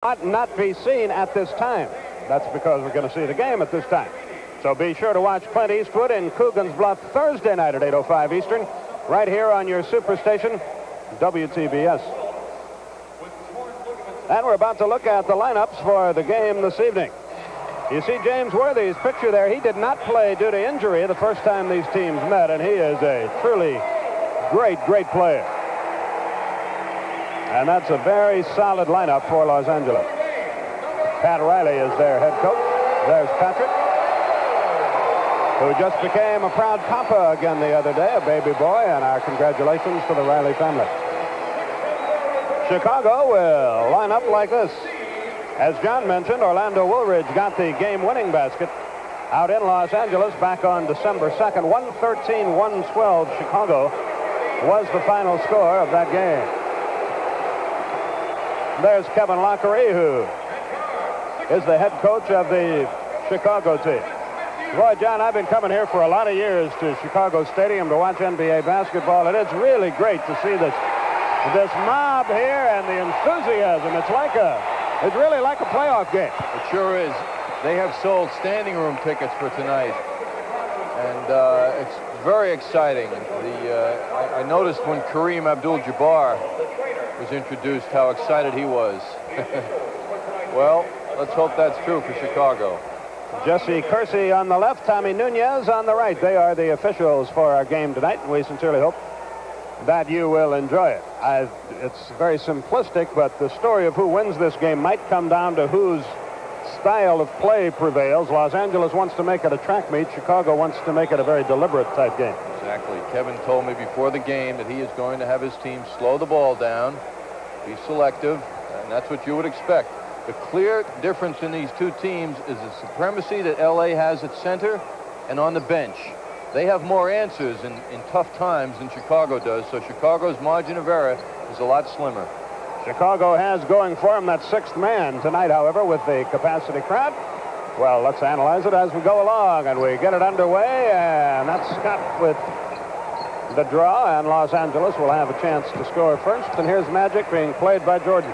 ought not be seen at this time. That's because we're going to see the game at this time. So be sure to watch Clint Eastwood in Coogan's Bluff Thursday night at 8:05 Eastern, right here on your superstation, WTBS. And we're about to look at the lineups for the game this evening. You see James Worthy's picture there. He did not play due to injury the first time these teams met, and he is a truly great player. And that's a very solid lineup for Los Angeles. Pat Riley is their head coach. There's Patrick, who just became a proud papa again the other day, a baby boy, and our congratulations to the Riley family. Chicago will line up like this. As John mentioned, Orlando Woolridge got the game-winning basket out in Los Angeles back on December 2nd. 113-112 Chicago was the final score of that game. There's Kevin Lockery, who is the head coach of the Chicago team. Boy, John, I've been coming here for a lot of years to Chicago Stadium to watch NBA basketball, and it's really great to see this mob here and the enthusiasm. It's really like a playoff game. It sure is. They have sold standing room tickets for tonight, and it's very exciting. I noticed when Kareem Abdul-Jabbar was introduced how excited he was. Well, let's hope that's true for Chicago. Jesse Kersey on the left, Tommy Nunez on the right. They are the officials for our game tonight, and we sincerely hope that you will enjoy it. It's very simplistic, but the story of who wins this game might come down to whose style of play prevails. Los Angeles wants to make it a track meet. Chicago wants to make it a very deliberate type game. Exactly. Kevin told me before the game that he is going to have his team slow the ball down, be selective, and that's what you would expect. The clear difference in these two teams is the supremacy that L.A. has at center and on the bench. They have more answers in tough times than Chicago does, so Chicago's margin of error is a lot slimmer. Chicago has going for him that sixth man tonight, however, with the capacity crowd. Well, let's analyze it as we go along, and we get it underway, and that's Scott with the draw, and Los Angeles will have a chance to score first. And here's Magic being played by Jordan.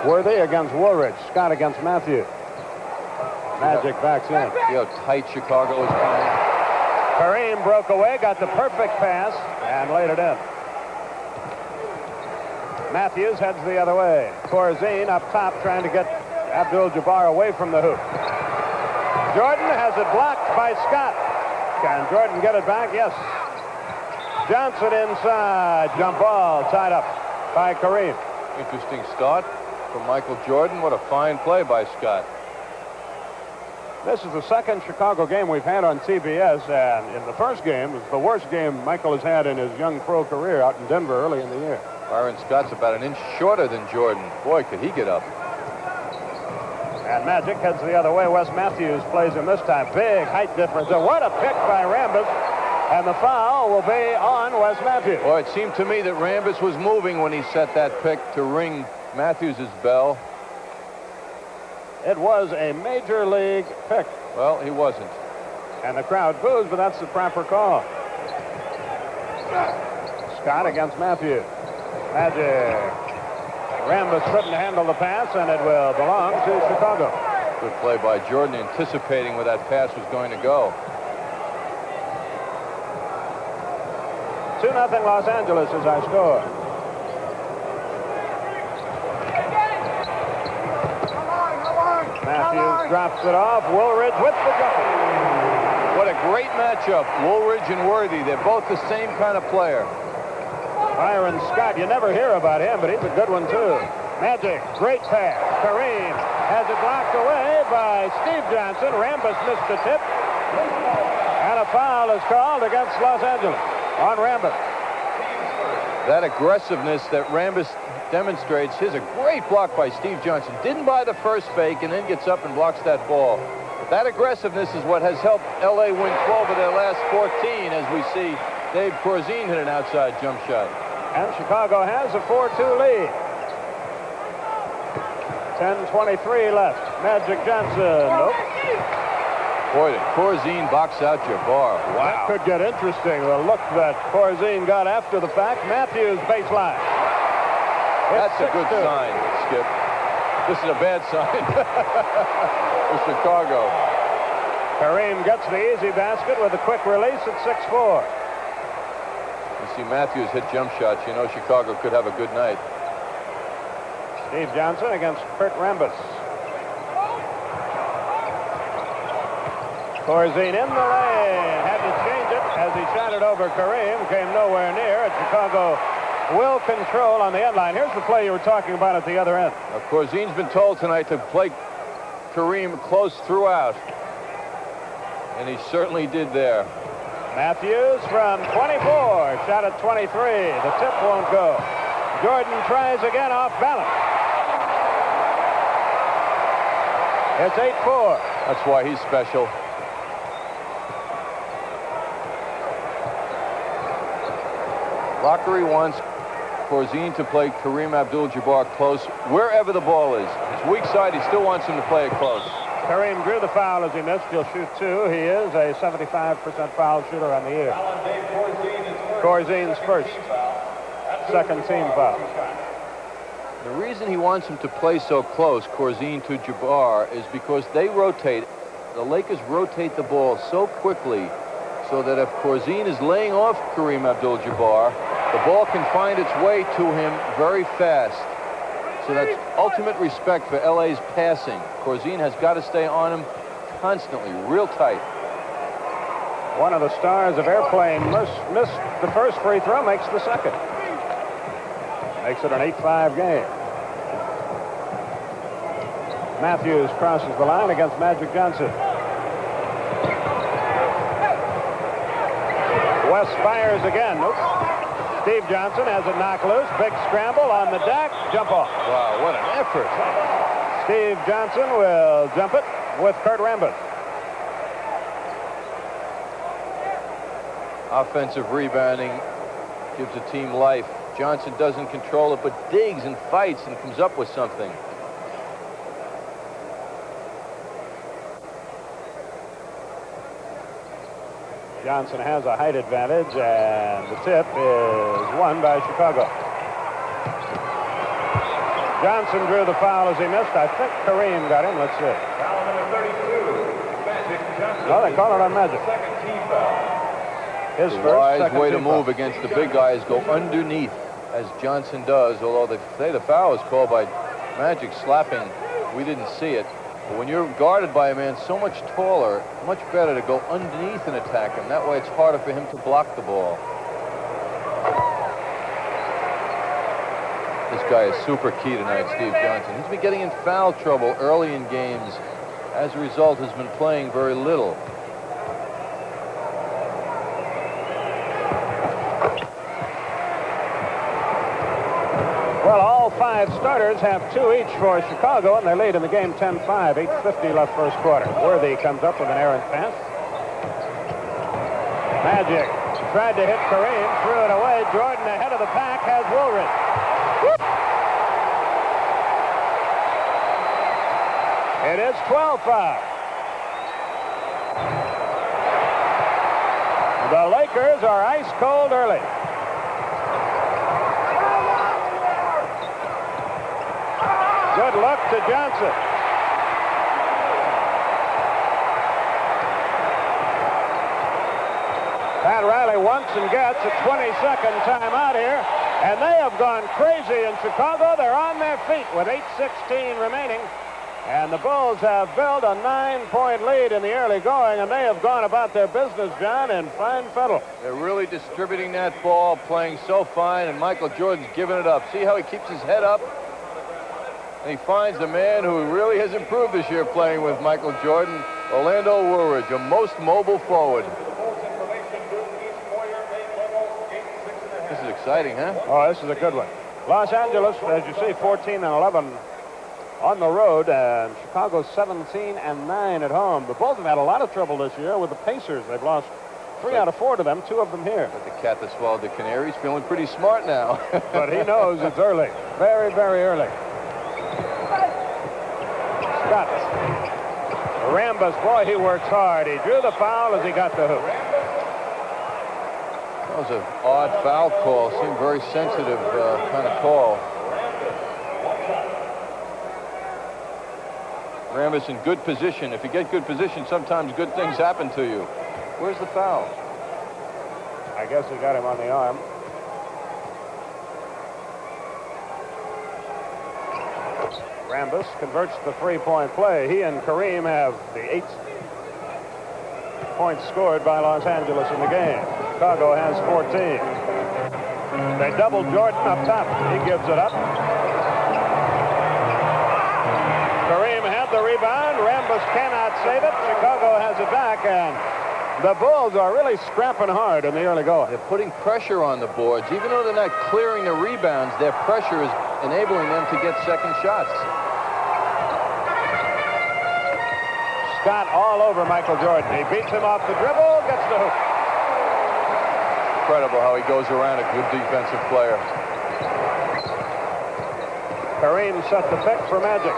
Worthy against Woolridge. Scott against Matthew. Magic backs in. See how tight Chicago is playing. Kareem broke away, got the perfect pass, and laid it in. Matthews heads the other way. Corzine up top trying to get Abdul-Jabbar away from the hoop. Jordan has it blocked by Scott. Can Jordan get it back? Yes. Johnson inside. Jump ball tied up by Kareem. Interesting start from Michael Jordan. What a fine play by Scott. This is the second Chicago game we've had on TBS, and in the first game was the worst game Michael has had in his young pro career out in Denver early in the year. Byron Scott's about an inch shorter than Jordan. Boy, could he get up. And Magic heads the other way. Wes Matthews plays him this time. Big height difference. And what a pick by Rambis. And the foul will be on Wes Matthews. Boy, it seemed to me that Rambis was moving when he set that pick to ring Matthews' bell. It was a major league pick. Well, he wasn't. And the crowd boos, but that's the proper call. Scott against Matthews. Magic. Rambis couldn't handle the pass, and it will belong to Chicago. Good play by Jordan, anticipating where that pass was going to go. 2-0 Los Angeles is our score. Matthews drops it off. Woolridge with the jumper. What a great matchup, Woolridge and Worthy. They're both the same kind of player. Byron Scott, you never hear about him, but he's a good one, too. Magic, great pass. Kareem has it blocked away by Steve Johnson. Rambis missed the tip. And a foul is called against Los Angeles on Rambis. That aggressiveness that Rambis demonstrates. Here's a great block by Steve Johnson. Didn't buy the first fake and then gets up and blocks that ball. But that aggressiveness is what has helped L.A. win 12 of their last 14, as we see Dave Corzine hit an outside jump shot. And Chicago has a 4-2 lead. 10:23 left. Magic Johnson. Nope. Boy, did Corzine box out Jabbar. Wow. That could get interesting. The look that Corzine got after the fact. Matthews baseline. That's a good sign. This is a bad sign for Chicago. Kareem gets the easy basket with a quick release at 6-4. You see Matthews hit jump shots. You know Chicago could have a good night. Steve Johnson against Kurt Rambis. Corzine in the lane. Had to change it as he shot it over Kareem. Came nowhere near. And Chicago will control on the end line. Here's the play you were talking about at the other end. Of course, Corzine's been told tonight to play Kareem close throughout. And he certainly did there. Matthews from 24. Shot at 23. The tip won't go. Jordan tries again off balance. It's 8-4. That's why he's special. Lockery wants Corzine to play Kareem Abdul-Jabbar close wherever the ball is. His weak side, he still wants him to play it close. Kareem drew the foul as he missed. He'll shoot 2. He is a 75% foul shooter on the year. Corzine's first. Second team foul. The reason he wants him to play so close, Corzine to Jabbar, is because they rotate. The Lakers rotate the ball so quickly so that if Corzine is laying off Kareem Abdul-Jabbar, the ball can find its way to him very fast. So that's ultimate respect for LA's passing. Corzine has got to stay on him constantly, real tight. One of the stars of Airplane missed the first free throw, makes the second. Makes it an 8-5 game. Matthews crosses the line against Magic Johnson. West fires again. Oops. Steve Johnson has it knocked loose. Big scramble on the deck. Jump off. Wow, what an effort. Steve Johnson will jump it with Kurt Rambis. Offensive rebounding gives the team life. Johnson doesn't control it, but digs and fights and comes up with something. Johnson has a height advantage, and the tip is won by Chicago. Johnson drew the foul as he missed. I think Kareem got him. Let's see. Foul number 32, Magic Johnson. No, they call it on Magic. Second team foul. His The first, wise second way to team move foul. against the big guys, go underneath, as Johnson does, although they say the foul was called by Magic slapping. We didn't see it. But when you're guarded by a man so much taller, much better to go underneath and attack him. That way it's harder for him to block the ball. This guy is super key tonight, Steve Johnson. He's been getting in foul trouble early in games. As a result, has been playing very little. Well, all 5 starters have 2 each for Chicago, and they lead in the game 10-5. 8:50 left first quarter. Worthy comes up with an errant pass. Magic tried to hit Kareem, threw it away. Jordan ahead of the pack has Woolridge. Whoop. It is 12-5. The Lakers are ice cold early. Good luck to Johnson. Pat Riley wants and gets a 20-second timeout here, and they have gone crazy in Chicago. They're on their feet with 8:16 remaining, and the Bulls have built a 9-point lead in the early going, and they have gone about their business, John, in fine fettle. They're really distributing that ball, playing so fine, and Michael Jordan's giving it up. See how he keeps his head up? And he finds the man who really has improved this year playing with Michael Jordan, Orlando Woolridge, a most mobile forward. This is exciting, huh? Oh, this is a good one. Los Angeles, as you see, 14-11 on the road, and Chicago 17-9 at home. The Bulls have had a lot of trouble this year with the Pacers. They've lost 3 out of 4 to them, 2 of them here. But the cat that swallowed the canary's feeling pretty smart now. But he knows it's early. Very, very early. Scott. Rambis, boy, he works hard. He drew the foul as he got the hoop. That was an odd foul call. Seemed very sensitive kind of call. Rambis in good position. If you get good position, sometimes good things happen to you. Where's the foul? I guess he got him on the arm. Rambis converts the three-point play. He and Kareem have the 8 points scored by Los Angeles in the game. Chicago has 14. They double Jordan up top. He gives it up. Kareem had the rebound. Rambis cannot save it. Chicago has it back, and the Bulls are really scrapping hard in the early going. They're putting pressure on the boards. Even though they're not clearing the rebounds, their pressure is enabling them to get second shots. Scott all over Michael Jordan. He beats him off the dribble, gets the hook. Incredible how he goes around a good defensive player. Kareem set the pick for Magic.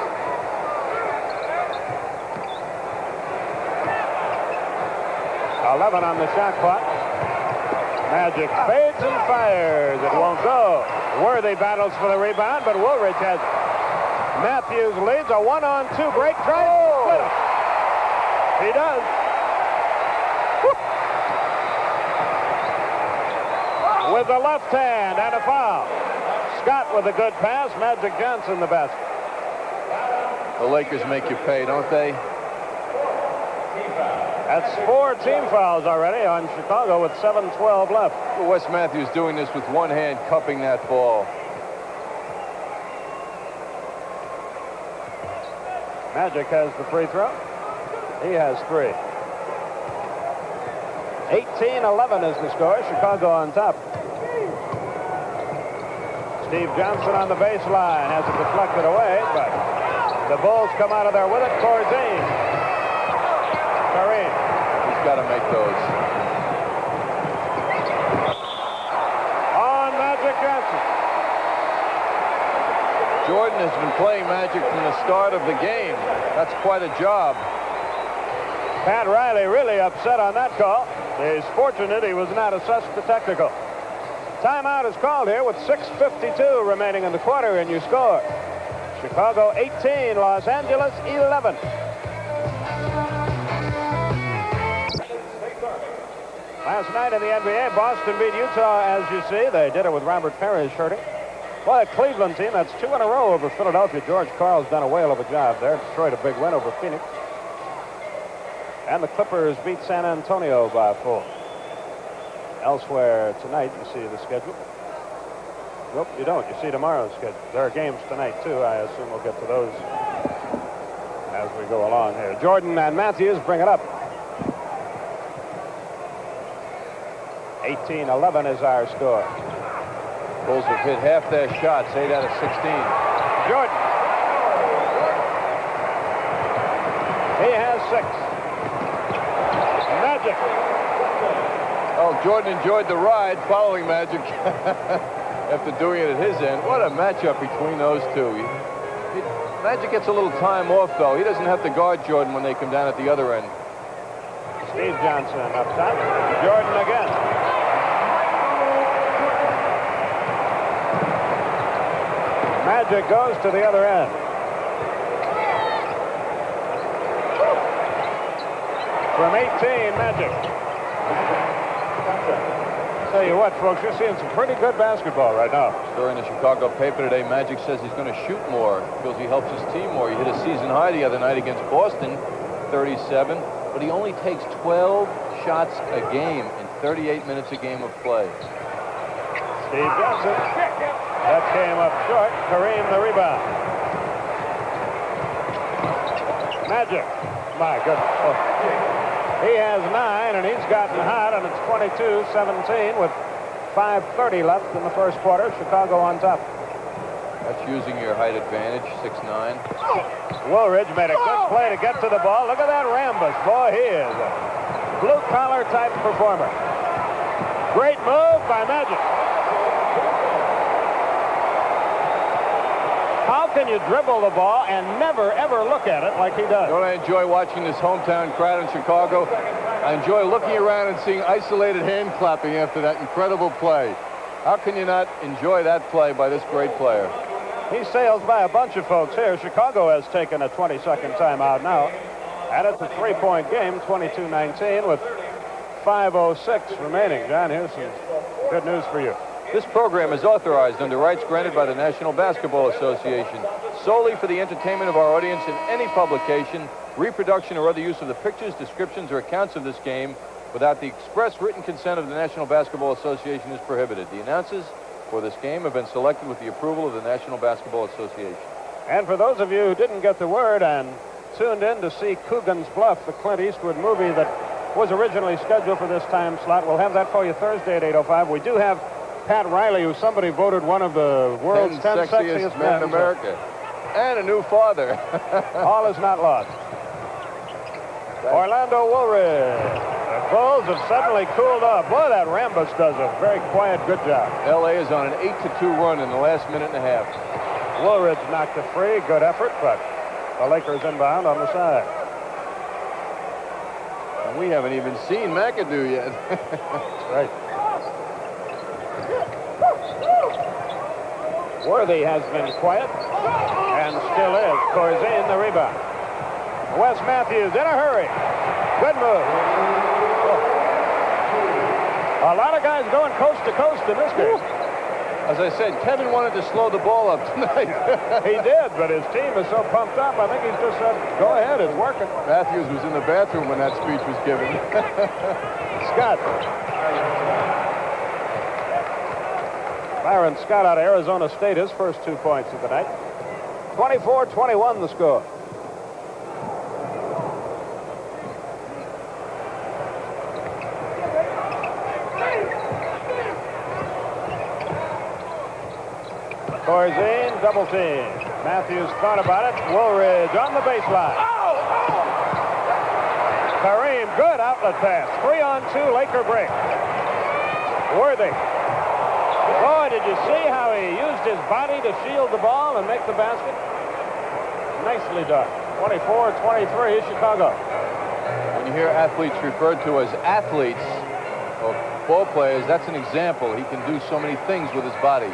On the shot clock. Magic fades and fires. It won't go. Worthy battles for the rebound, but Woolridge has it. Matthews leads a 1-on-2 break. Tries to split him. He does. Woo. With the left hand and a foul. Scott with a good pass. Magic Johnson the basket. The Lakers make you pay, don't they? That's 4 team fouls already on Chicago with 7:12 left. Well, Wes Matthews doing this with one hand, cupping that ball. Magic has the free throw. He has 3. 18-11 is the score. Chicago on top. Steve Johnson on the baseline has it deflected away, but the Bulls come out of there with it. Corzine. Kareem. He's got to make those. On Magic Johnson. Jordan has been playing Magic from the start of the game. That's quite a job. Pat Riley really upset on that call. He's fortunate he was not assessed the technical. Timeout is called here with 6:52 remaining in the quarter, and you score. Chicago 18, Los Angeles 11. Last night in the NBA, Boston beat Utah, as you see. They did it with Robert Parrish hurting. Well, a Cleveland team, that's 2 in a row over Philadelphia. George Karl's done a whale of a job there. Detroit a big win over Phoenix. And the Clippers beat San Antonio by 4. Elsewhere tonight, you see the schedule. Nope, you don't. You see tomorrow's schedule. There are games tonight, too. I assume we'll get to those as we go along here. Jordan and Matthews bring it up. 18-11 is our score. Bulls have hit half their shots, 8 out of 16. Jordan. He has 6. Magic. Oh, Jordan enjoyed the ride following Magic after doing it at his end. What a matchup between those two. Magic gets a little time off, though. He doesn't have to guard Jordan when they come down at the other end. Steve Johnson up top. Jordan again. Magic goes to the other end. From 18, Magic. Tell you what, folks, you're seeing some pretty good basketball right now. Story in the Chicago paper today, Magic says he's going to shoot more. Feels he helps his team more. He hit a season high the other night against Boston, 37, but he only takes 12 shots a game in 38 minutes a game of play. Steve Johnson. That came up short. Kareem the rebound. Magic. My goodness. Oh. He has 9, and he's gotten hot, and it's 22-17 with 5:30 left in the first quarter. Chicago on top. That's using your height advantage, 6'9". Woolridge made a good play to get to the ball. Look at that Rambis. Boy, he is a blue-collar type performer. Great move by Magic. How can you dribble the ball and never, ever look at it like he does? You know what I enjoy watching this hometown crowd in Chicago? I enjoy looking around and seeing isolated hand clapping after that incredible play. How can you not enjoy that play by this great player? He sails by a bunch of folks here. Chicago has taken a 20-second timeout now. And it's a 3-point game, 22-19 with 5:06 remaining. John, here's some good news for you. This program is authorized under rights granted by the National Basketball Association solely for the entertainment of our audience, and any publication, reproduction, or other use of the pictures, descriptions, or accounts of this game without the express written consent of the National Basketball Association is prohibited. The announcers for this game have been selected with the approval of the National Basketball Association. And for those of you who didn't get the word and tuned in to see Coogan's Bluff, the Clint Eastwood movie that was originally scheduled for this time slot, we'll have that for you Thursday at 8:05. We do have Pat Riley, who somebody voted one of the world's 10 sexiest men in America. And a new father. All is not lost. Orlando Woolridge. The Bulls have suddenly cooled off. Boy, that Rambus does a very quiet, good job. L.A. is on an 8-2 run in the last minute and a half. Woolridge knocked it free. Good effort, but the Lakers inbound on the side. And we haven't even seen McAdoo yet. Right. Worthy has been quiet and still is. Corzine the rebound. Wes Matthews in a hurry. Good move. A lot of guys going coast to coast in this game. As I said, Kevin wanted to slow the ball up tonight. He did, but his team is so pumped up, I think he's just said, go ahead, it's working. Matthews was in the bathroom when that speech was given. Scott. Byron Scott out of Arizona State, his first 2 points of the night. 24-21 the score. Corzine, double team. Matthews thought about it. Woolridge on the baseline. Kareem, good outlet pass. 3-on-2 Laker break. Worthy. Boy, did you see how he used his body to shield the ball and make the basket? Nicely done. 24-23, Chicago. When you hear athletes referred to as athletes or ball players, that's an example. He can do so many things with his body.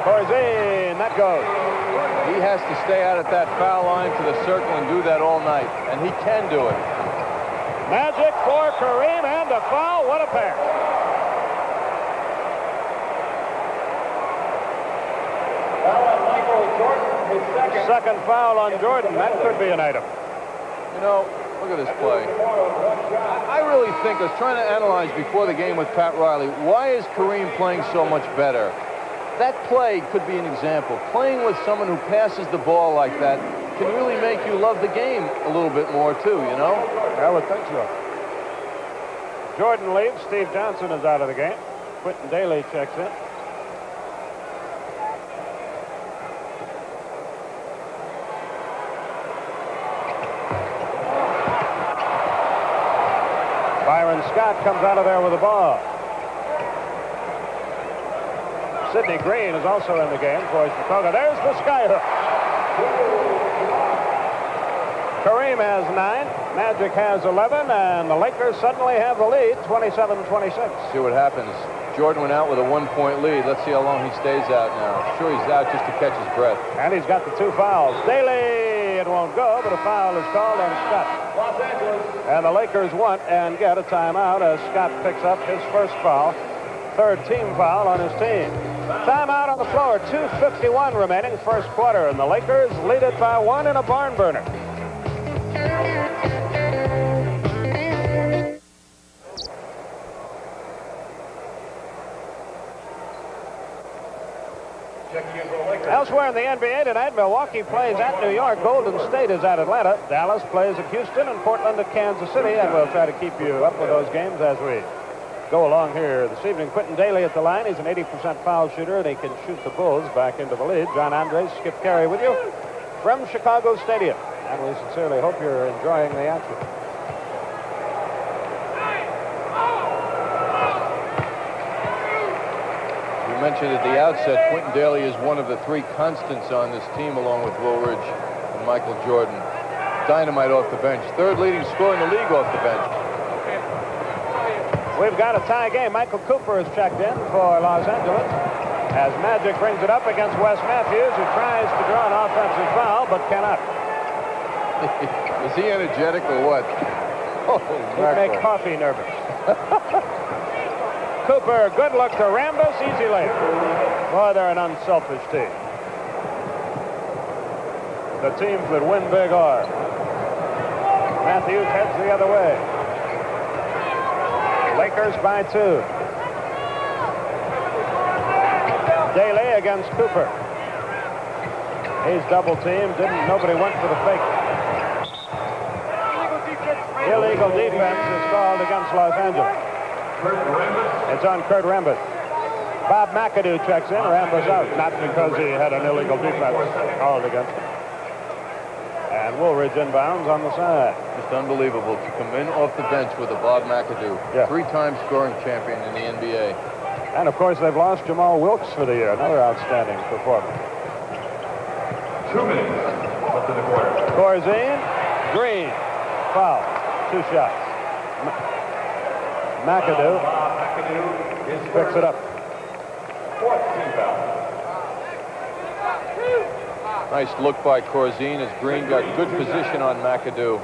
Corzine, that goes. He has to stay out at that foul line to the circle and do that all night, and he can do it. Magic for Kareem and a foul. What a pass. Second foul on Jordan. That could be an item. You know, look at this play. I really think, I was trying to analyze before the game with Pat Riley, why is Kareem playing so much better? That play could be an example. Playing with someone who passes the ball like that can really make you love the game a little bit more, too, you know? I would think so. Jordan leaves. Steve Johnson is out of the game. Quentin Daly checks in. Byron Scott comes out of there with the ball. Sidney Green is also in the game for Chicago. There's the skyhook. Kareem has 9. Magic has 11. And the Lakers suddenly have the lead, 27-26. See what happens. Jordan went out with a 1-point lead. Let's see how long he stays out now. I'm sure he's out just to catch his breath. And he's got the 2 fouls. Daly, it won't go, but a foul is called on Scott. Los Angeles. And the Lakers want and get a timeout as Scott picks up his first foul. Third team foul on his team. Timeout on the floor. 2:51 remaining, first quarter, and the Lakers lead it by 1 in a barn burner. Elsewhere in the NBA tonight, Milwaukee plays at New York. Golden State is at Atlanta. Dallas plays at Houston, and Portland at Kansas City. And we'll try to keep you up with those games as we go along here this evening. Quentin Daly at the line. He's an 80% foul shooter, and he can shoot the Bulls back into the lead. John Andres, Skip Carey with you from Chicago Stadium. And we sincerely hope you're enjoying the action. We mentioned at the outset, Quentin Daly is one of the 3 constants on this team, along with Woolridge and Michael Jordan. Dynamite off the bench. 3rd leading scorer in the league off the bench. We've got a tie game. Michael Cooper is checked in for Los Angeles. As Magic brings it up against Wes Matthews, who tries to draw an offensive foul, but cannot. Is he energetic or what? Oh, He'd make coffee nervous. Cooper, good look to Rambis, easy layup. Boy, they're an unselfish team. The teams that win big are. Matthews heads the other way. Lakers by 2. Daly against Cooper. He's double teamed. Nobody went for the fake. Illegal defense is called against Los Angeles. It's on Kurt Rambis. Bob McAdoo checks in. Rambis out. Not because he had an illegal defense called against him. And Woolridge inbounds on the side. Just unbelievable to come in off the bench with a Bob McAdoo. Yeah. 3-time scoring champion in the NBA. And, of course, they've lost Jamal Wilkes for the year. Another outstanding performance. 2 minutes left in the quarter. Corzine, Green, foul. 2 shots. McAdoo picks it up. 4th team foul. Nice look by Corzine as Green got good position on McAdoo.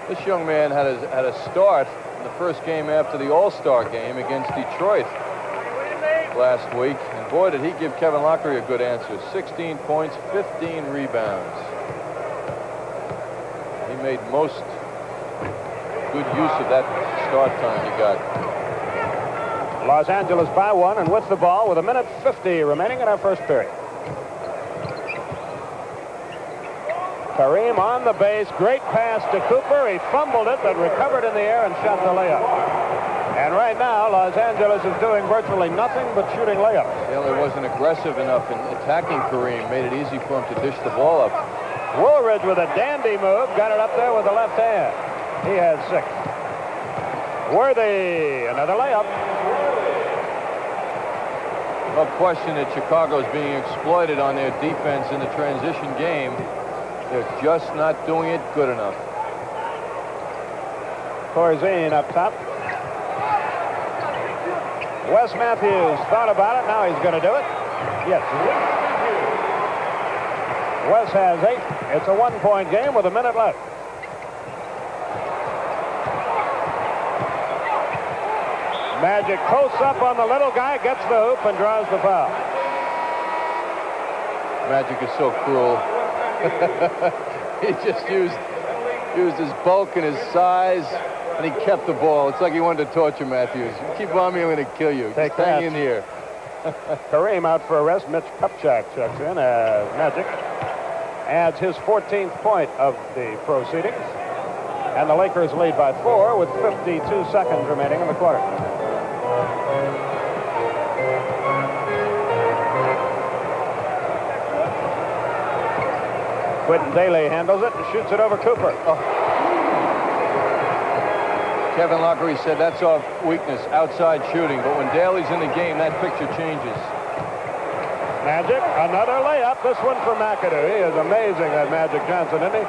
This young man had a start in the first game after the All-Star game against Detroit last week. And boy, did he give Kevin Lockery a good answer. 16 points, 15 rebounds. He made most good use of that start time he got. Los Angeles by 1 and with the ball with 1:50 remaining in our first period. Kareem on the base. Great pass to Cooper. He fumbled it, but recovered in the air and shot the layup. And right now, Los Angeles is doing virtually nothing but shooting layups. Taylor wasn't aggressive enough in attacking Kareem. Made it easy for him to dish the ball up. Woolridge with a dandy move. Got it up there with the left hand. He has 6. Worthy. Another layup. No question that Chicago is being exploited on their defense in the transition game. They're just not doing it good enough. Corzine up top. Wes Matthews thought about it. Now he's going to do it. Yes. Wes has 8. It's a 1-point game with 1 minute left. Magic posts up on the little guy, gets the hoop, and draws the foul. Magic is so cruel. He just used his bulk and his size, and he kept the ball. It's like he wanted to torture Matthews. You keep on me, I'm going to kill you. Take just hang in here. Kareem out for arrest. Mitch Kupchak checks in. Magic adds his 14th point of the proceedings. And the Lakers lead by 4 with 52 seconds remaining in the quarter. Quentin Daly handles it and shoots it over Cooper. Oh. Kevin Lockery said that's our weakness, outside shooting. But when Daly's in the game, that picture changes. Magic, another layup. This one for McAdoo. He is amazing, that Magic Johnson, isn't he?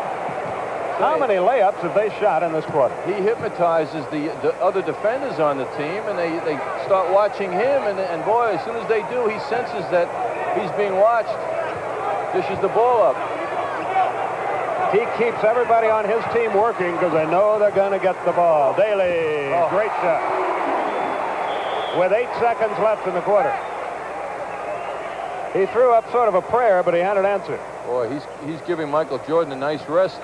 How many layups have they shot in this quarter? He hypnotizes the other defenders on the team, and they start watching him. And boy, as soon as they do, he senses that he's being watched. Dishes the ball up. He keeps everybody on his team working because they know they're going to get the ball. Daly, great shot. With 8 seconds left in the quarter. He threw up sort of a prayer, but he had it answered. Boy, he's giving Michael Jordan a nice rest.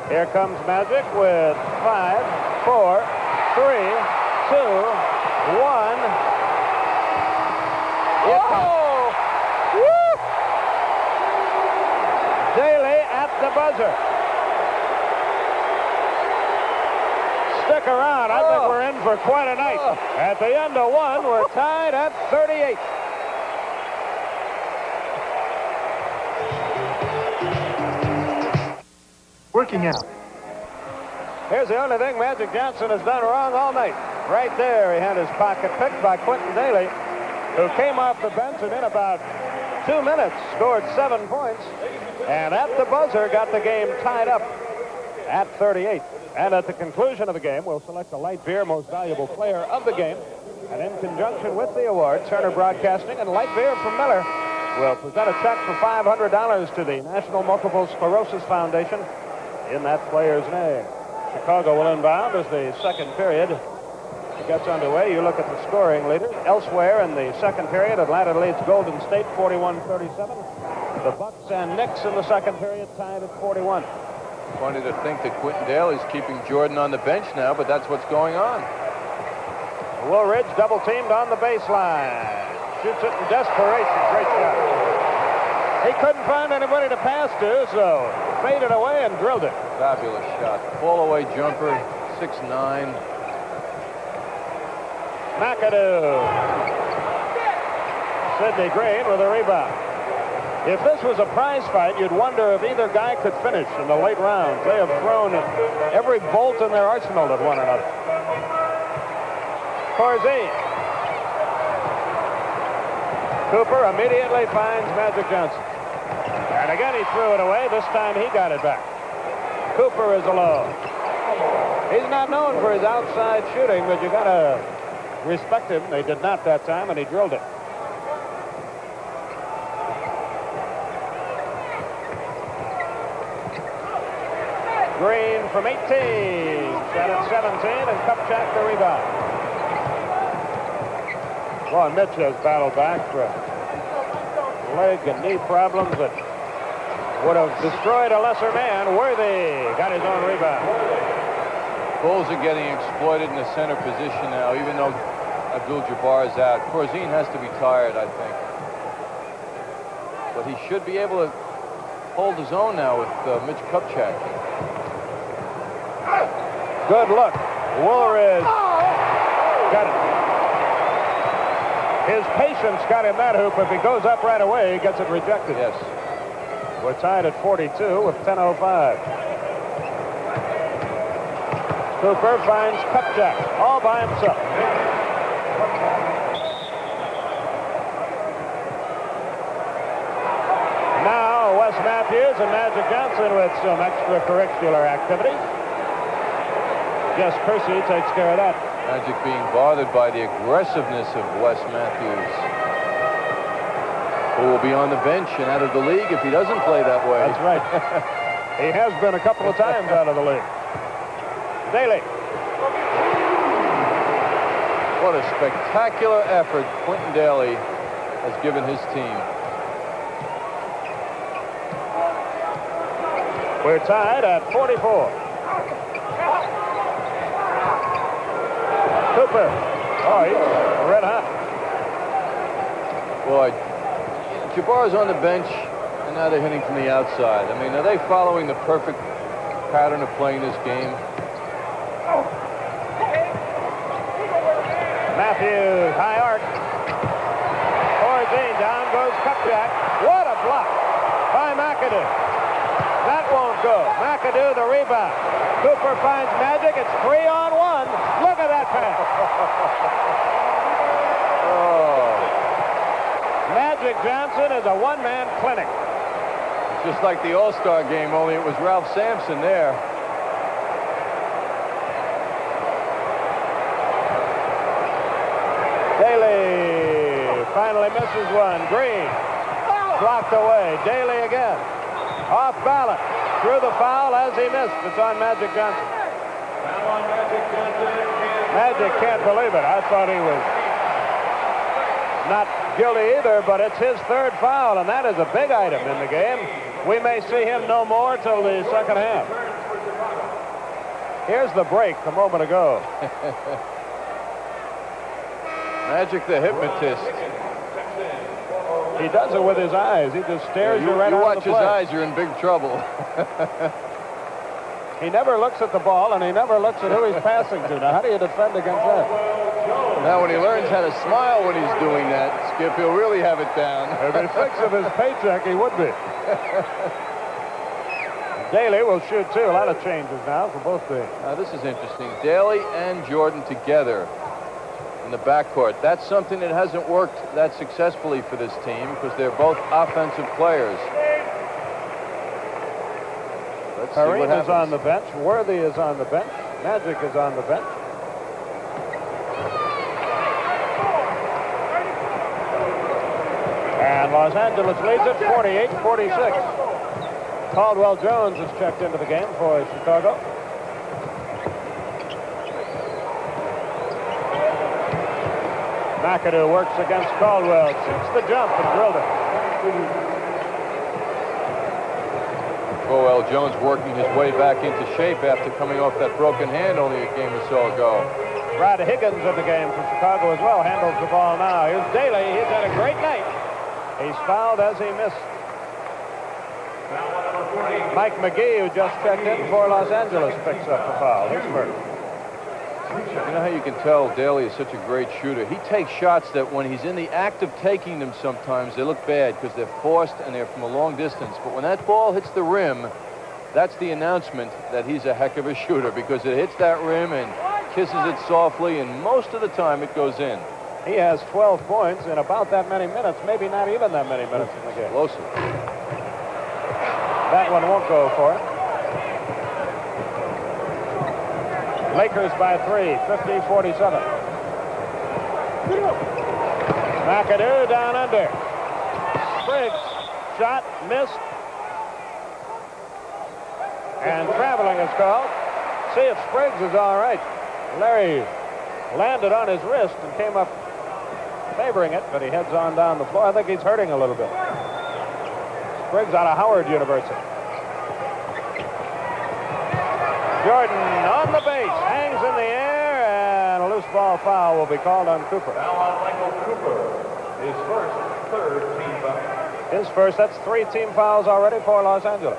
Here comes Magic with 5, 4, 3, 2, 1. Oh! Woo! Daly at the buzzer. Stick around. I think we're in for quite a night. At the end of 1, we're tied at 38. Working out. Here's the only thing Magic Johnson has done wrong all night. Right there, he had his pocket picked by Quentin Daly, who came off the bench and in about 2 minutes scored 7 points. And at the buzzer, got the game tied up at 38. And at the conclusion of the game, we'll select the light beer most valuable player of the game And in conjunction with the award, Turner Broadcasting and light beer from Miller will present a check for $500 to the National Multiple Sclerosis Foundation in that player's name. Chicago will inbound as the second period gets underway. You look at the scoring leaders. Elsewhere in the second period, Atlanta leads Golden State 41-37. The Bucks and Knicks in the second period tied at 41. Funny to think that Quentin Daly's keeping Jordan on the bench now, but that's what's going on. Woolridge double teamed on the baseline. Shoots it in desperation. Great shot. He couldn't find anybody to pass to, so faded away and drilled it. Fabulous shot. Fall away jumper, 6'9". McAdoo. Sidney Green with a rebound. If this was a prize fight, you'd wonder if either guy could finish in the late rounds. They have thrown every bolt in their arsenal at one another. Corzine. Cooper immediately finds Magic Johnson. And again he threw it away. This time he got it back. Cooper is alone. He's not known for his outside shooting, but you got to respect him. They did not that time, and he drilled it. Green from 18. Shot at 17, and Kupchak the rebound. Well, Mitch has battled back for leg and knee problems that would have destroyed a lesser man. Worthy got his own rebound. Bulls are getting exploited in the center position now, even though Abdul-Jabbar is out. Corzine has to be tired, I think. But he should be able to hold his own now with Mitch Kupchak. Good look. Woolridge got it. His patience got him that hoop. If he goes up right away, he gets it rejected. Yes. We're tied at 42 with 10:05. Cooper finds Kupchak all by himself. Now Wes Matthews and Magic Johnson with some extracurricular activities. Jess Kersey takes care of that. Magic being bothered by the aggressiveness of Wes Matthews, who will be on the bench and out of the league if he doesn't play that way. That's right. He has been a couple of times out of the league. Daly. What a spectacular effort Quentin Daly has given his team. We're tied at 44. Cooper. Oh, he's red hot. Boy, Jabbar's on the bench, and now they're hitting from the outside. I mean, are they following the perfect pattern of playing this game? Matthews, high arc. Corzine, down goes Kupchak. What a block by McAdoo. That won't go. McAdoo, the rebound. Cooper finds Magic. It's 3-on-1. Look at that pass. Oh. Magic Johnson is a one-man clinic. It's just like the All-Star game, only it was Ralph Sampson there. Daly finally misses one. Green blocked away. Daly again. Off balance. Threw the foul as he missed. It's on Magic Johnson. Magic can't believe it. I thought he was not guilty either, but it's his third foul, and that is a big item in the game. We may see him no more till the second half. Here's the break a moment ago. Magic the hypnotist. He does it with his eyes. He just stares you right you out watch of the his play. eyes, you're in big trouble. He never looks at the ball, and he never looks at who he's passing to. Now, how do you defend against that? Now, when he learns how to smile when he's doing that, Skip, he'll really have it down. If he thinks of his paycheck, he would be. Daly will shoot, too. A lot of changes now for both teams. Now, this is interesting. Daly and Jordan together in the backcourt. That's something that hasn't worked that successfully for this team because they're both offensive players. Let's see what Kareem is happens. on the bench. Worthy is on the bench. Magic is on the bench. Los Angeles leads it 48-46. Caldwell Jones has checked into the game for Chicago. McAdoo works against Caldwell, shoots the jump and drilled it. Caldwell Jones working his way back into shape after coming off that broken hand only a game or so ago. Brad Higgins in the game for Chicago as well, handles the ball now. Here's Daly, he's had a great night. He's fouled as he missed. Mike McGee, who just checked in for Los Angeles, picks up the foul. Here's Murphy. You know how you can tell Daly is such a great shooter? He takes shots that when he's in the act of taking them sometimes, they look bad because they're forced and they're from a long distance. But when that ball hits the rim, that's the announcement that he's a heck of a shooter because it hits that rim and kisses it softly, and most of the time it goes in. He has 12 points in about that many minutes, maybe not even that many minutes in the game. Explosive. That one won't go for it. Lakers by 3, 50-47. McAdoo down under. Spriggs, shot, missed. And traveling is called. See if Spriggs is all right. Larry landed on his wrist and came up favoring it, but he heads on down the floor. I think he's hurting a little bit. Spriggs out of Howard University. Jordan on the base, hangs in the air, and a loose ball foul will be called on Cooper. Now on Michael Cooper, his first, third team foul. His first, that's 3 team fouls already for Los Angeles.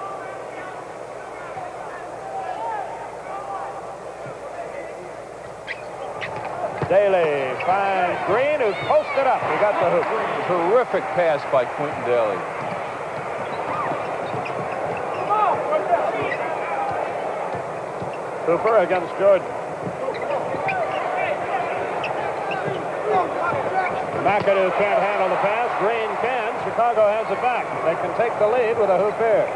Daly finds Green, who's posted up. He got the hoop. Terrific pass by Quentin Daly. Cooper against Jordan. McAdoo can't handle the pass. Green can. Chicago has it back. They can take the lead with a hoop here.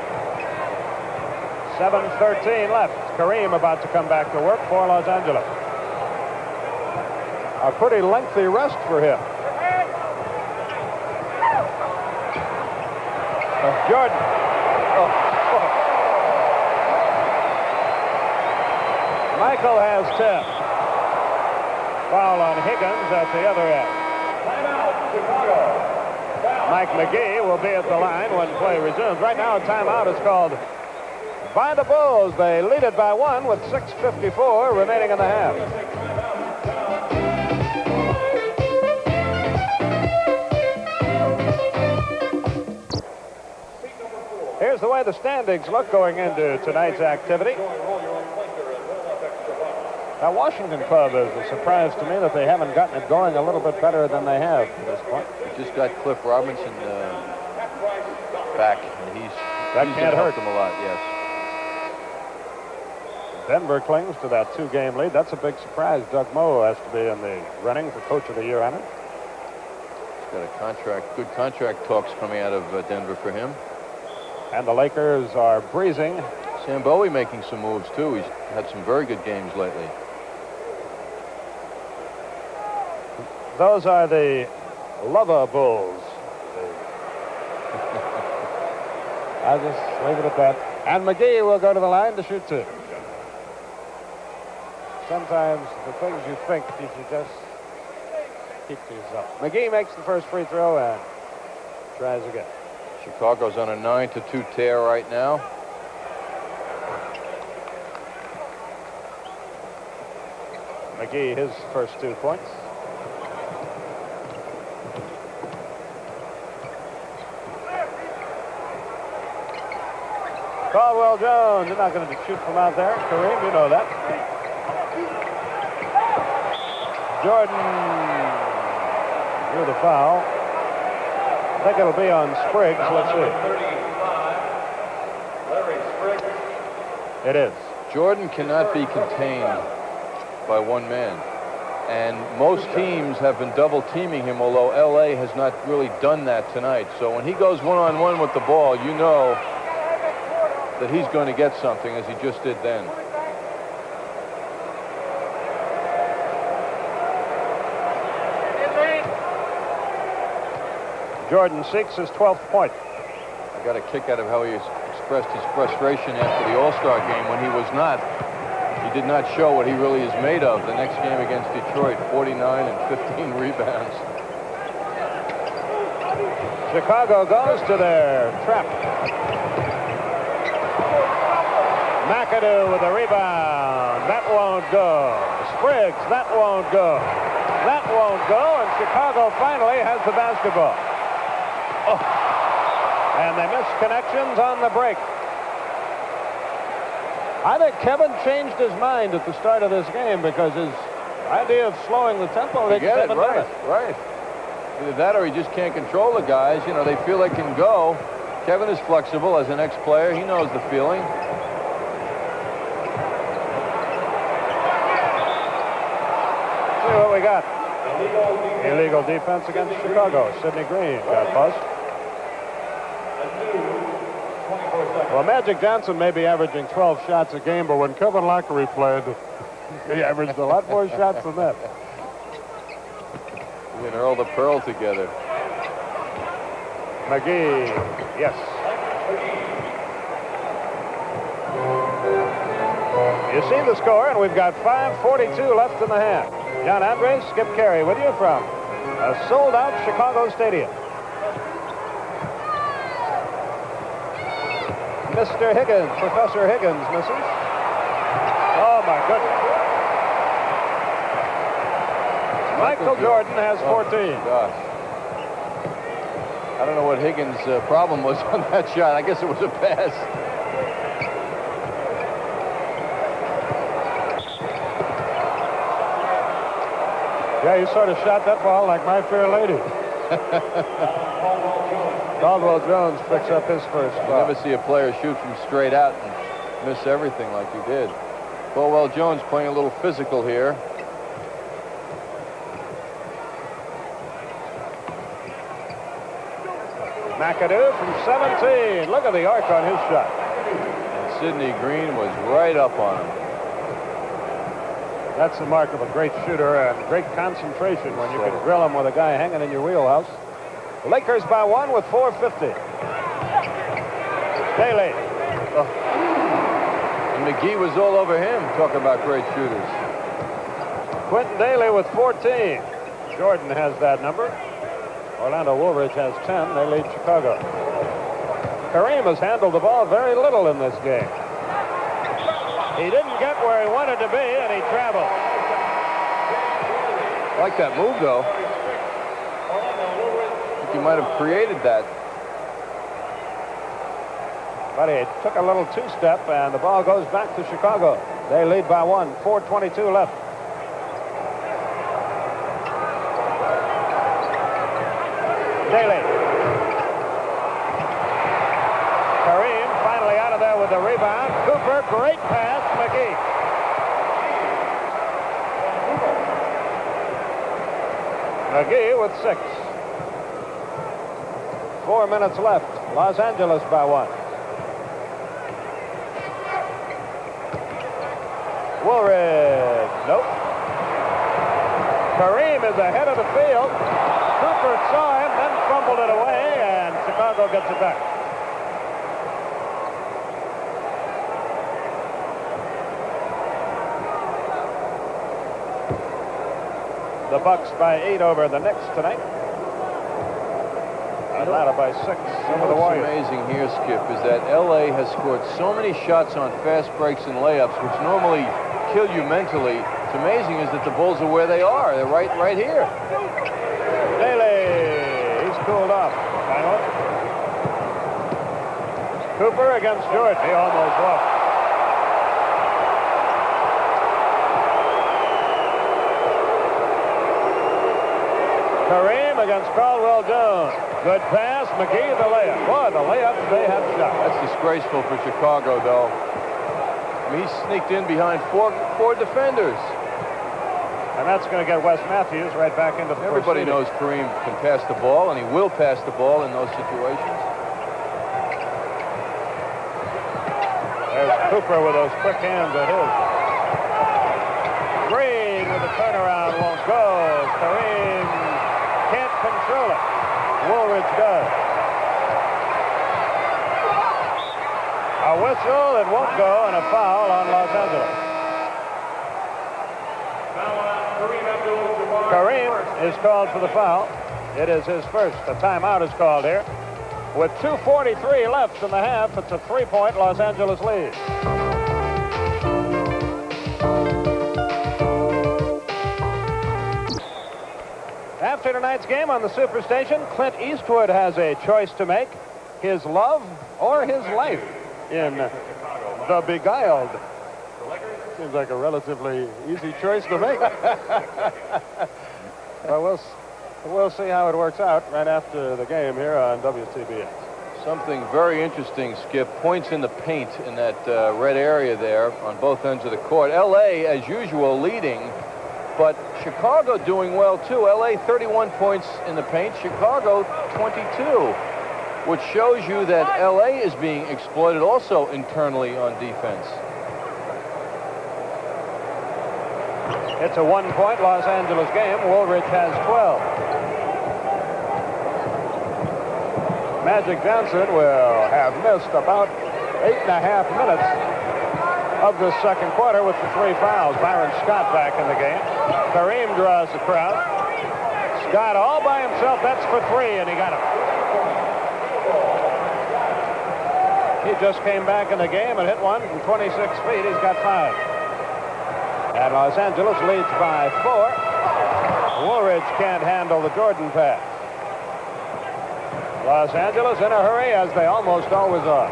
7:13 left. Kareem about to come back to work for Los Angeles. A pretty lengthy rest for him. Jordan. Michael has 10. Foul on Higgins at the other end. Mike McGee will be at the line when play resumes. Right now a timeout is called by the Bulls. They lead it by 1 with 6:54 remaining in the half. Here's the way the standings look going into tonight's activity. Now, Washington Club is a surprise to me that they haven't gotten it going a little bit better than they have to this point. They just got Cliff Robinson back, and he's can't hurt them a lot, yes. Denver clings to that 2-game lead. That's a big surprise. Doug Moe has to be in the running for Coach of the Year on it. He's got a contract, good contract talks coming out of Denver for him. And the Lakers are breezing. Sam Bowie making some moves, too. He's had some very good games lately. Those are the Lover Bulls. I'll just leave it at that. And McGee will go to the line to shoot 2. Sometimes the things you think you should just keep to yourself. McGee makes the first free throw and tries again. Chicago's on a 9-2 tear right now. McGee, his first 2 points. Caldwell Jones, you're not going to shoot from out there. Kareem, you know that. Jordan drew the foul. I think it'll be on Spriggs. Let's see. Larry Spriggs. It is. Jordan cannot be contained by one man. And most teams have been double teaming him, although LA has not really done that tonight. So when he goes one-on-one with the ball, you know that he's going to get something, as he just did then. Jordan seeks his 12th point. I got a kick out of how he expressed his frustration after the All-Star game when he was not. He did not show what he really is made of. The next game against Detroit, 49 and 15 rebounds. Chicago goes to their trap. McAdoo with a rebound. That won't go. Spriggs, that won't go. That won't go, and Chicago finally has the basketball. Oh. And they missed connections on the break. I think Kevin changed his mind at the start of this game because his idea of slowing the tempo takes 7 minutes. Right. Either that or he just can't control the guys. You know, they feel they can go. Kevin is flexible as an ex-player. He knows the feeling. See what we got. Illegal defense against Chicago. Sidney Green got buzzed. Well, Magic Johnson may be averaging 12 shots a game, but when Kevin Lockery played, he averaged a lot more shots than that. He and Earl the Pearl together. McGee, yes. You see the score, and we've got 5:42 left in the half. John Andres, Skip Carey with you from a sold-out Chicago stadium. Mr. Higgins, Professor Higgins misses. Oh, my goodness. Michael Jordan has 14. Gosh. I don't know what Higgins' problem was on that shot. I guess it was a pass. Yeah, you sort of shot that ball like My Fair Lady. Caldwell Jones picks up his first You foul. never see a player shoot from straight out and miss everything like he did. Caldwell Jones playing a little physical here. McAdoo from 17. Look at the arc on his shot. And Sidney Green was right up on him. That's the mark of a great shooter and great concentration when you can drill him with a guy hanging in your wheelhouse. Lakers by 1 with 4:50. Daly. Oh. And McGee was all over him. Talk about great shooters. Quentin Daly with 14. Jordan has that number. Orlando Woolridge has 10. They lead Chicago. Kareem has handled the ball very little in this game. He didn't get where he wanted to be, and he traveled. I like that move, though. I think he might have created that. But he took a little two-step, and the ball goes back to Chicago. They lead by 1. 4:22 left. Daly. Kareem finally out of there with the rebound. Cooper, great pass. McGee. McGee with 6. 4 minutes left. Los Angeles by 1. Woolridge. Nope. Kareem is ahead of the field. Cooper saw him, then fumbled it away, and Chicago gets it back. The Bucks by 8 over the Knicks tonight. Atlanta by 6 over the Warriors. What's amazing here, Skip, is that L.A. has scored so many shots on fast breaks and layups, which normally kill you mentally. What's amazing is that the Bulls are where they are. They're right here. Daly, he's cooled off. Finally. Cooper against Jordan. He almost walked. Kareem against Caldwell Jones. Good pass. McGee the layup. Boy, the layups they have shot. That's disgraceful for Chicago, though. I mean, he sneaked in behind four defenders. And that's going to get Wes Matthews right back into the Everybody knows Kareem can pass the ball, and he will pass the ball in those situations. There's Cooper with those quick hands of his. Green with the turnaround won't go. Kareem can't control it. Woolridge does. A whistle, it won't go, and a foul on Los Angeles. Kareem is called for the foul. It is his first. A timeout is called here. With 2:43 left in the half, it's a 3-point Los Angeles lead. After tonight's game on the Superstation, Clint Eastwood has a choice to make: his love or his life in The Beguiled. Seems like a relatively easy choice to make. Well, we'll see how it works out right after the game here on WTBS. Something very interesting, Skip. Points in the paint in that red area there on both ends of the court. L.A., as usual, leading, but Chicago doing well, too. L.A. 31 points in the paint, Chicago 22, which shows you that L.A. is being exploited also internally on defense. It's a 1-point Los Angeles game. Woolridge has 12. Magic Johnson will have missed about 8.5 minutes of the second quarter with the 3 fouls. Byron Scott back in the game. Kareem draws the crowd. Scott all by himself. That's for 3, and he got him. He just came back in the game and hit one from 26 feet. He's got 5. And Los Angeles leads by 4. Woolridge can't handle the Jordan pass. Los Angeles in a hurry, as they almost always are.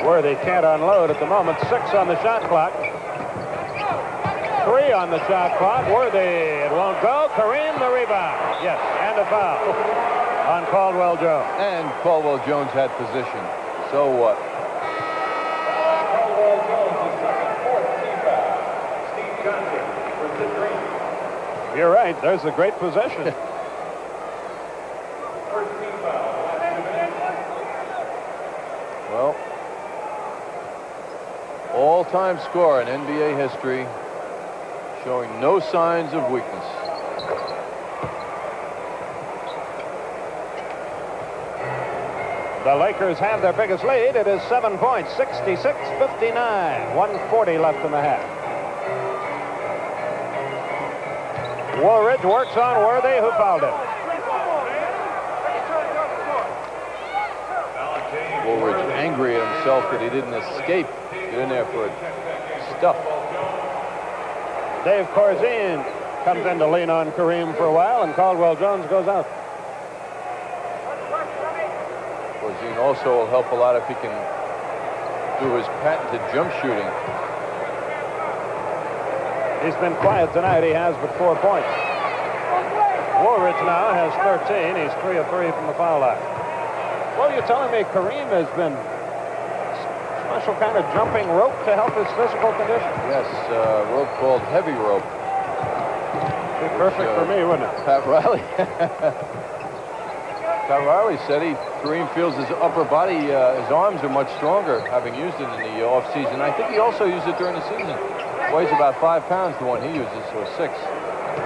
Worthy can't unload at the moment. 6 on the shot clock. 3 on the shot clock. Worthy, it won't go. Kareem, the rebound. Yes, and a foul on Caldwell Jones. And Caldwell Jones had position. So what? You're right. There's a great possession. Well, all-time scorer in NBA history, showing no signs of weakness. The Lakers have their biggest lead. It is 7 points, 66-59. 1:40 left in the half. Woolridge works on Worthy, who fouled him. Woolridge angry at himself that he didn't escape. Get in there for stuff. Dave Corzine comes in to lean on Kareem for a while, and Caldwell Jones goes out. Corzine also will help a lot if he can do his patented jump shooting. He's been quiet tonight. He has but 4 points. Woolridge now has 13. He's 3 of 3 from the foul line. Well, you're telling me Kareem has been special kind of jumping rope to help his physical condition? Yes, rope called heavy rope. Be perfect for me, wouldn't it? Pat Riley. Pat Riley said Kareem feels his upper body, his arms are much stronger, having used it in the off-season. I think he also used it during the season. Weighs about 5 pounds, the one he uses, or 6.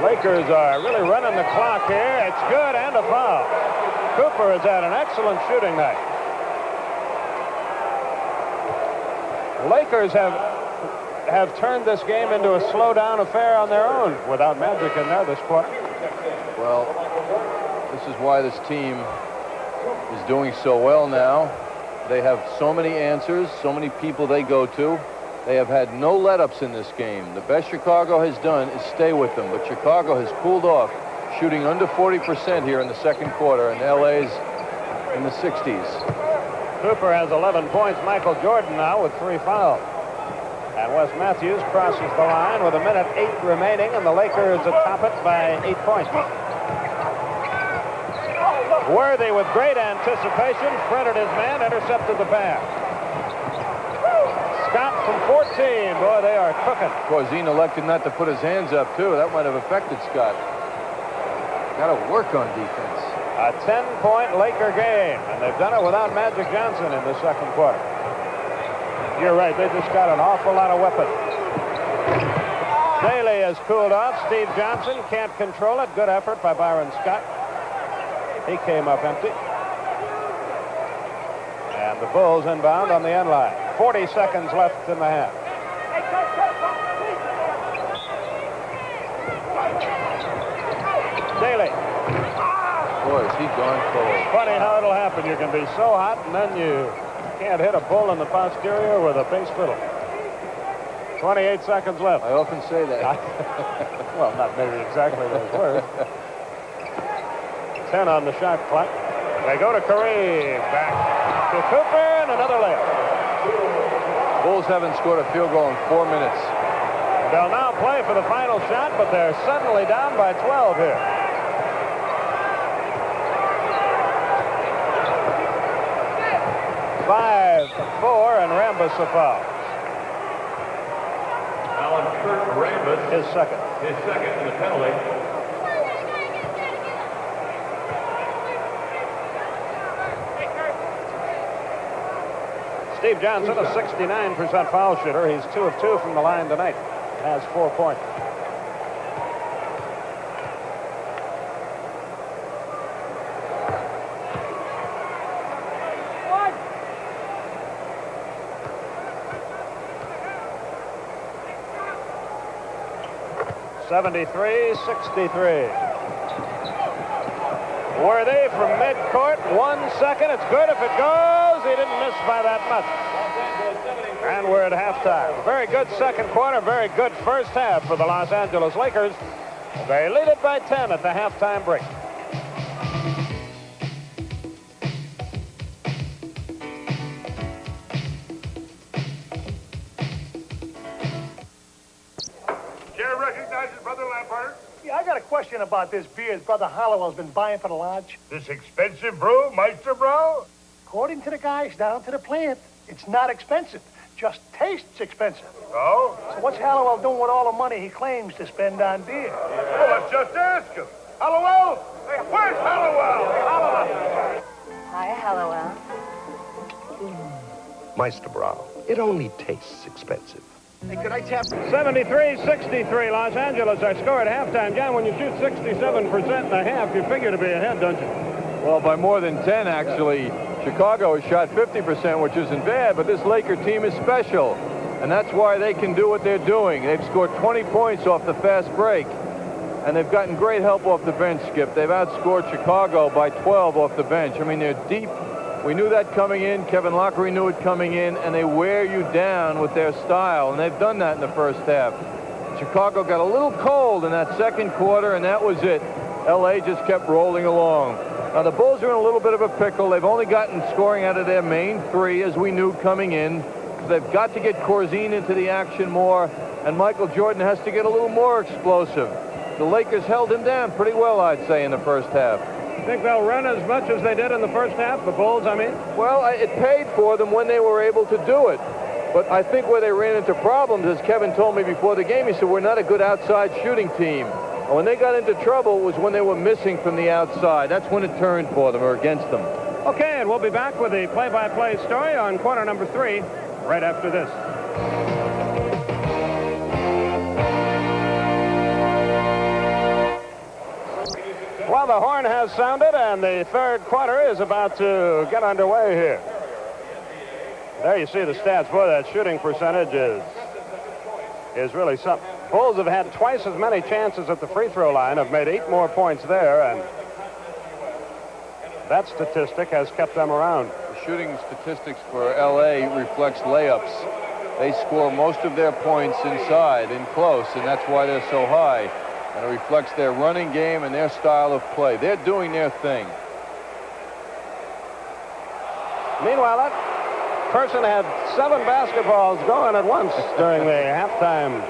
Lakers are really running the clock here. It's good, and a foul. Cooper has had an excellent shooting night. Lakers have turned this game into a slow-down affair on their own without Magic in there this quarter. Well, this is why this team is doing so well now. They have so many answers, so many people they go to. They have had no let-ups in this game. The best Chicago has done is stay with them, but Chicago has cooled off, shooting under 40% here in the second quarter, and LA's in the 60s. Cooper has 11 points. Michael Jordan now with 3 fouls. And Wes Matthews crosses the line with 1:08 remaining, and the Lakers atop it by 8 points. Worthy with great anticipation, fronted his man, intercepted the pass. Scott from 14. Boy, they are cooking. Corzine elected not to put his hands up, too. That might have affected Scott. Got to work on defense. A 10-point Laker game, and they've done it without Magic Johnson in the second quarter. You're right, they just got an awful lot of weapons. Daly has cooled off. Steve Johnson can't control it. Good effort by Byron Scott. He came up empty. And the Bulls inbound on the end line. 40 seconds left in the half. Daly. Boy, is he gone cold. Funny how it'll happen. You can be so hot, and then you can't hit a bull in the posterior with a bass fiddle. 28 seconds left. I often say that. Well, not maybe exactly those words. 10 on the shot clock. They go to Kareem. Back to Cooper, and another layup. Bulls haven't scored a field goal in 4 minutes. They'll now play for the final shot, but they're suddenly down by 12 here. 5-4, and Rambis a foul. Alan Kurt Rambis, His second. his second in the penalty. Steve Johnson, a 69% foul shooter. He's 2 of 2 from the line tonight. Has 4 points. (73-63). Worthy from midcourt. 1 second. It's good if it goes. He didn't miss by that much. And we're at halftime. Very good second quarter. Very good first half for the Los Angeles Lakers. They lead it by 10 at the halftime break. Jerry recognizes Brother Lampard. Yeah, I got a question about this beer his brother Hollowell's been buying for the lodge. This expensive brew, Meister Bro? According to the guys down to the plant, it's not expensive. Just tastes expensive. Oh? So what's Hallowell doing with all the money he claims to spend on beer? Well, let's just ask him. Hallowell? Hey, where's Hallowell? Hey, Hallowell. Hi, Hallowell. Meister Brown, it only tastes expensive. Hey, could I tap? 73-63. Los Angeles are score at halftime. John, when you shoot 67% in a half, you figure to be ahead, don't you? Well, by more than 10, actually. Chicago has shot 50%, which isn't bad, but this Laker team is special. And that's why they can do what they're doing. They've scored 20 points off the fast break. And they've gotten great help off the bench, Skip. They've outscored Chicago by 12 off the bench. I mean, they're deep. We knew that coming in. Kevin Lockery knew it coming in. And they wear you down with their style. And they've done that in the first half. Chicago got a little cold in that second quarter, and that was it. L.A. just kept rolling along. Now, the Bulls are in a little bit of a pickle. They've only gotten scoring out of their main three, as we knew coming in. They've got to get Corzine into the action more, and Michael Jordan has to get a little more explosive. The Lakers held him down pretty well, I'd say, in the first half. Think they'll run as much as they did in the first half, the Bulls, I mean? Well, it paid for them when they were able to do it. But I think where they ran into problems, as Kevin told me before the game, he said, we're not a good outside shooting team. And when they got into trouble was when they were missing from the outside. That's when it turned for them or against them. Okay, and we'll be back with the play-by-play story on quarter number 3 right after this. Well, the horn has sounded, and the third quarter is about to get underway here. There you see the stats. Boy, that shooting percentage is really something. Bulls have had twice as many chances at the free throw line, have made 8 more points there, and that statistic has kept them around. The shooting statistics for L.A. reflects layups. They score most of their points inside, in close, and that's why they're so high. And it reflects their running game and their style of play. They're doing their thing. Meanwhile, that person had 7 basketballs going at once during the halftime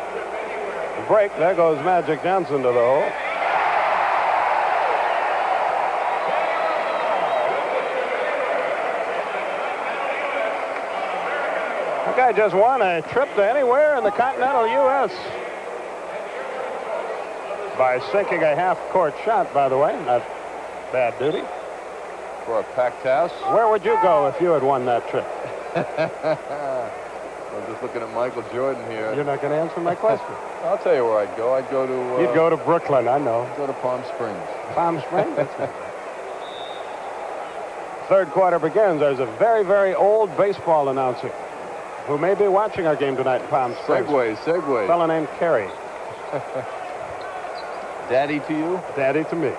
break. There goes Magic Johnson to the hole. That guy just won a trip to anywhere in the continental U.S. by sinking a half-court shot, by the way. Not bad duty. For a packed house. Where would you go if you had won that trip? I'm just looking at Michael Jordan here. You're not going to answer my question. I'll tell you where I'd go. I'd go to... You'd go to Brooklyn, I know. Go to Palm Springs. Palm Springs? Third quarter begins. There's a very, very old baseball announcer who may be watching our game tonight in Palm Springs. Segway. A fellow named Kerry. Daddy to you? Daddy to me.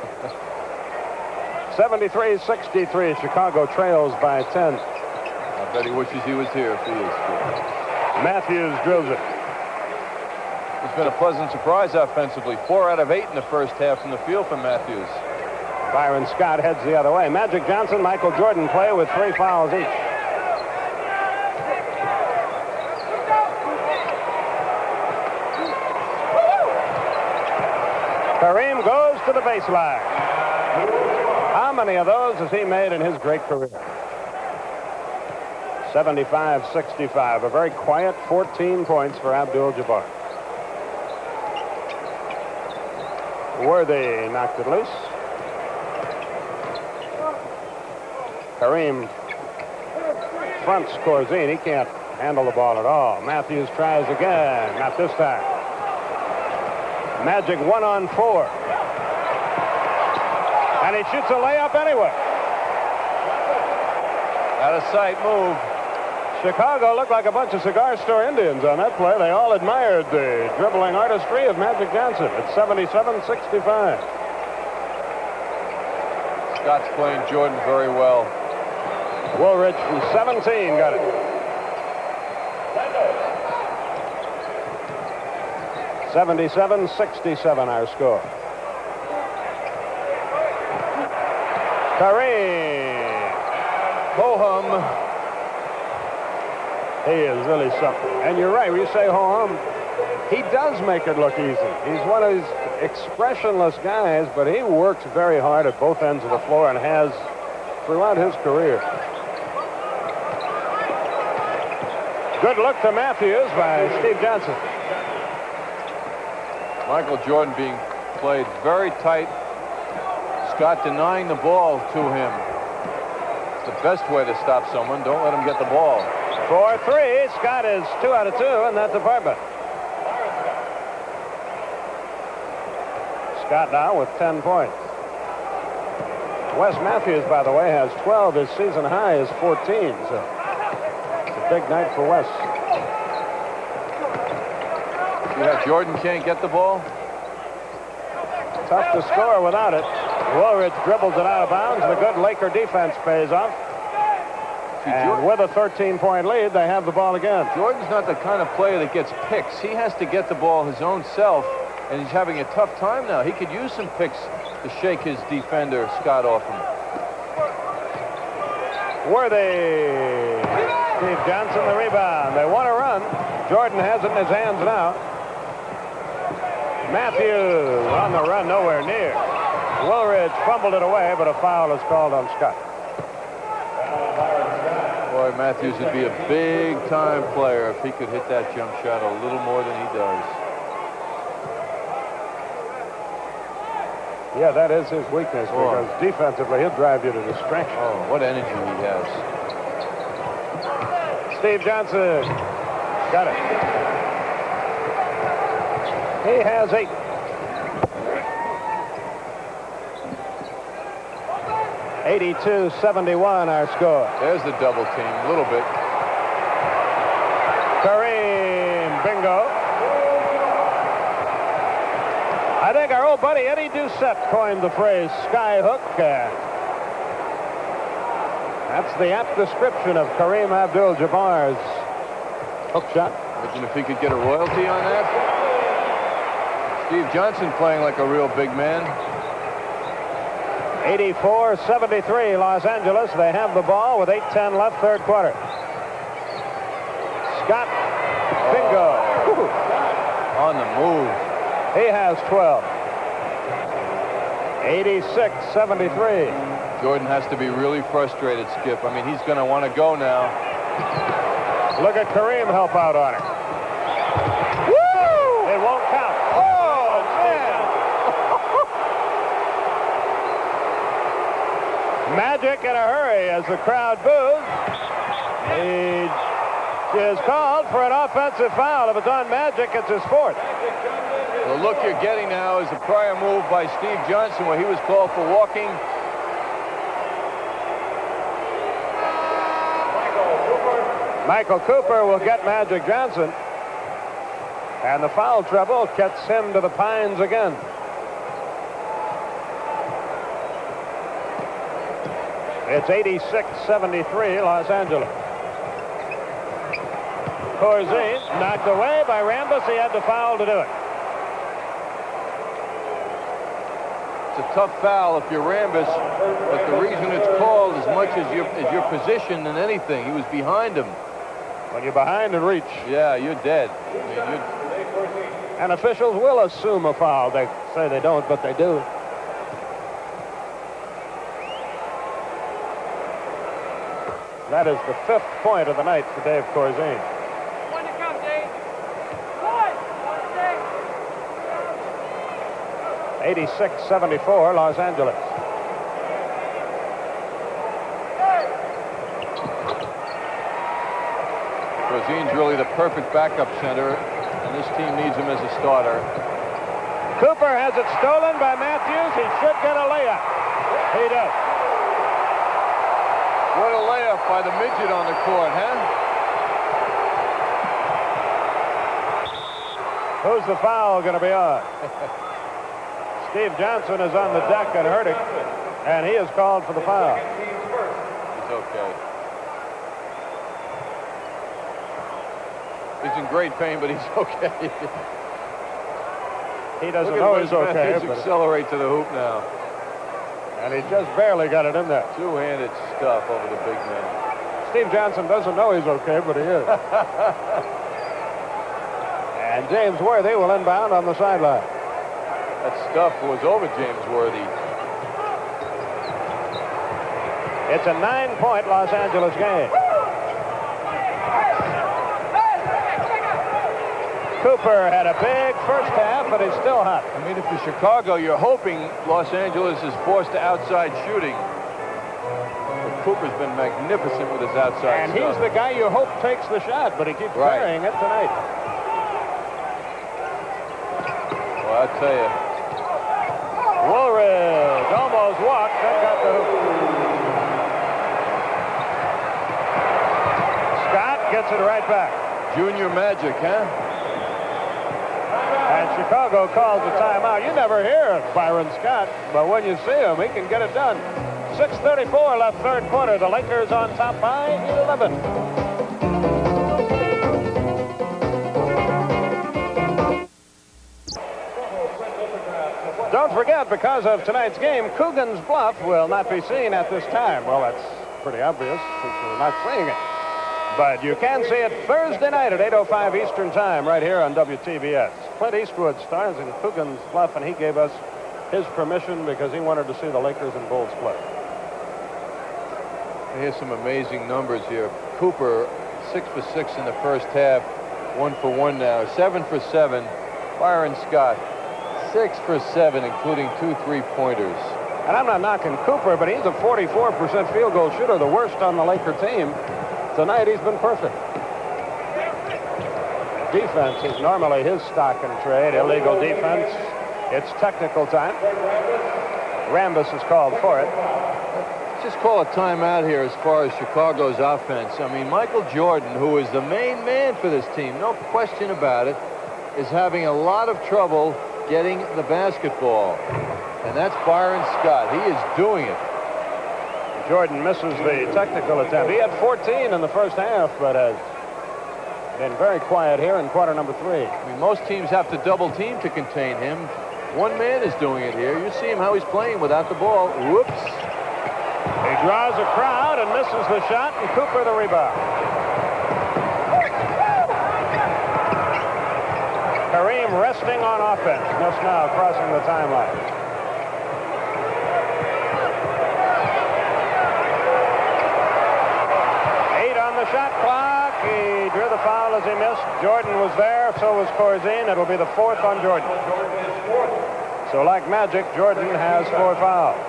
73-63. Chicago trails by 10. I bet he wishes he was here if he is. Matthews drills it. It's been a pleasant surprise offensively. 4 out of 8 in the first half from the field for Matthews. Byron Scott heads the other way. Magic Johnson, Michael Jordan play with 3 fouls each. Kareem goes to the baseline. How many of those has he made in his great career? 75-65. A very quiet 14 points for Abdul-Jabbar. Worthy knocked it loose. Kareem fronts Corzine. He can't handle the ball at all. Matthews tries again. Not this time. Magic 1-on-4. And he shoots a layup anyway. Out of sight move. Chicago looked like a bunch of cigar store Indians on that play. They all admired the dribbling artistry of Magic Johnson at 77-65. Scott's playing Jordan very well. Woolridge from 17 got it. (77-67) our score. Kareem. Ho-hum. He is really something. And you're right, when you say ho-hum, he does make it look easy. He's one of these expressionless guys, but he works very hard at both ends of the floor and has throughout his career. Good look to Matthews by Steve Johnson. Michael Jordan being played very tight. Scott denying the ball to him. It's the best way to stop someone. Don't let him get the ball. 4-3. Scott is 2 out of 2 in that department. Scott now with 10 points. Wes Matthews, by the way, has 12. His season high is 14. So it's a big night for Wes. Yeah, Jordan can't get the ball. Tough to score without it. Woolridge dribbles it out of bounds. The good Laker defense pays off. And with a 13-point lead, they have the ball again. Jordan's not the kind of player that gets picks. He has to get the ball his own self, and he's having a tough time now. He could use some picks to shake his defender, Scott, off him. Worthy. Steve Johnson, the rebound. They want to run. Jordan has it in his hands now. Matthews on the run, nowhere near. Woolridge fumbled it away, but a foul is called on Scott. Boy, Matthews would be a big-time player if he could hit that jump shot a little more than he does. Yeah, that is his weakness, because defensively he'll drive you to distraction. Oh, what energy he has. Steve Johnson got it. He has 8. (82-71) our score. There's the double team, a little bit. Kareem, bingo. I think our old buddy Eddie Doucette coined the phrase sky hook. That's the apt description of Kareem Abdul-Jabbar's hook shot. Imagine if he could get a royalty on that. Steve Johnson playing like a real big man. 84-73 Los Angeles. They have the ball with 8:10 left, third quarter. Scott, bingo. On the move. He has 12. 86-73. Jordan has to be really frustrated, Skip. I mean, he's going to want to go now. Look at Kareem help out on it. Woo! It won't count. Oh, man. Magic in a hurry as the crowd boos. He is called for an offensive foul. If it's on Magic, it's his fourth. The look you're getting now is the prior move by Steve Johnson where he was called for walking. Michael Cooper will get Magic Johnson. And the foul trouble gets him to the pines again. It's 86-73 Los Angeles. Corzine knocked away by Rambis. He had the foul to do it. It's a tough foul if you're Rambis, but the reason it's called as much as your position than anything. He was behind him. When you're behind and reach. Yeah, you're dead. I mean, and officials will assume a foul. They say they don't, but they do. That is the 5th point of the night for Dave Corzine. 86-74 Los Angeles. Corzine's really the perfect backup center, and this team needs him as a starter. Cooper has it stolen by Matthews. He should get a layup. He does. What a layup by the midget on the court, huh? Who's the foul going to be on? Steve Johnson is on the deck and hurting, and he is called for the foul. He's okay. He's in great pain, but he's okay. He doesn't know he's okay. But accelerate to the hoop now. And he just barely got it in there. Two-handed stuff over the big man. Steve Johnson doesn't know he's okay, but he is. And James Worthy will inbound on the sideline. That stuff was over James Worthy. It's a 9-point Los Angeles game. Cooper had a big first half, but he's still hot. I mean, if you're Chicago, you're hoping Los Angeles is forced to outside shooting. But Cooper's been magnificent with his outside and stuff. He's the guy you hope takes the shot, but he keeps carrying it tonight. Well, I tell you. Woolridge almost walked, then got the hoop. Scott gets it right back. Junior Magic, huh? And Chicago calls a timeout. You never hear of Byron Scott, but when you see him, he can get it done. 6:34 left third quarter. The Lakers on top by 11. Don't forget, because of tonight's game, Coogan's Bluff will not be seen at this time. Well, that's pretty obvious since we're not seeing it. But you can see it Thursday night at 8:05 Eastern Time right here on WTBS. Clint Eastwood stars in Coogan's Bluff, and he gave us his permission because he wanted to see the Lakers and Bulls play. Here's some amazing numbers here. Cooper, 6 for 6 in the first half, 1 for 1 now, 7 for 7. Byron Scott, 6 for 7, including 2 3-pointers. And I'm not knocking Cooper, but he's a 44% field goal shooter, the worst on the Laker team. Tonight, he's been perfect. Defense is normally his stock and trade. Illegal defense. It's technical time. Rambis is called for it. Just call a timeout here as far as Chicago's offense. I mean, Michael Jordan, who is the main man for this team, no question about it, is having a lot of trouble getting the basketball. And that's Byron Scott. He is doing it. Jordan misses the technical attempt. He had 14 in the first half, but has been very quiet here in quarter number 3. I mean, most teams have to double team to contain him. One man is doing it here. You see him how he's playing without the ball. Whoops. He draws a crowd and misses the shot, and Cooper the rebound. Kareem resting on offense just now, crossing the timeline. Shot clock. He drew the foul as he missed. Jordan was there, so was Corzine. It'll be the 4th on Jordan. So like magic, Jordan has 4 fouls.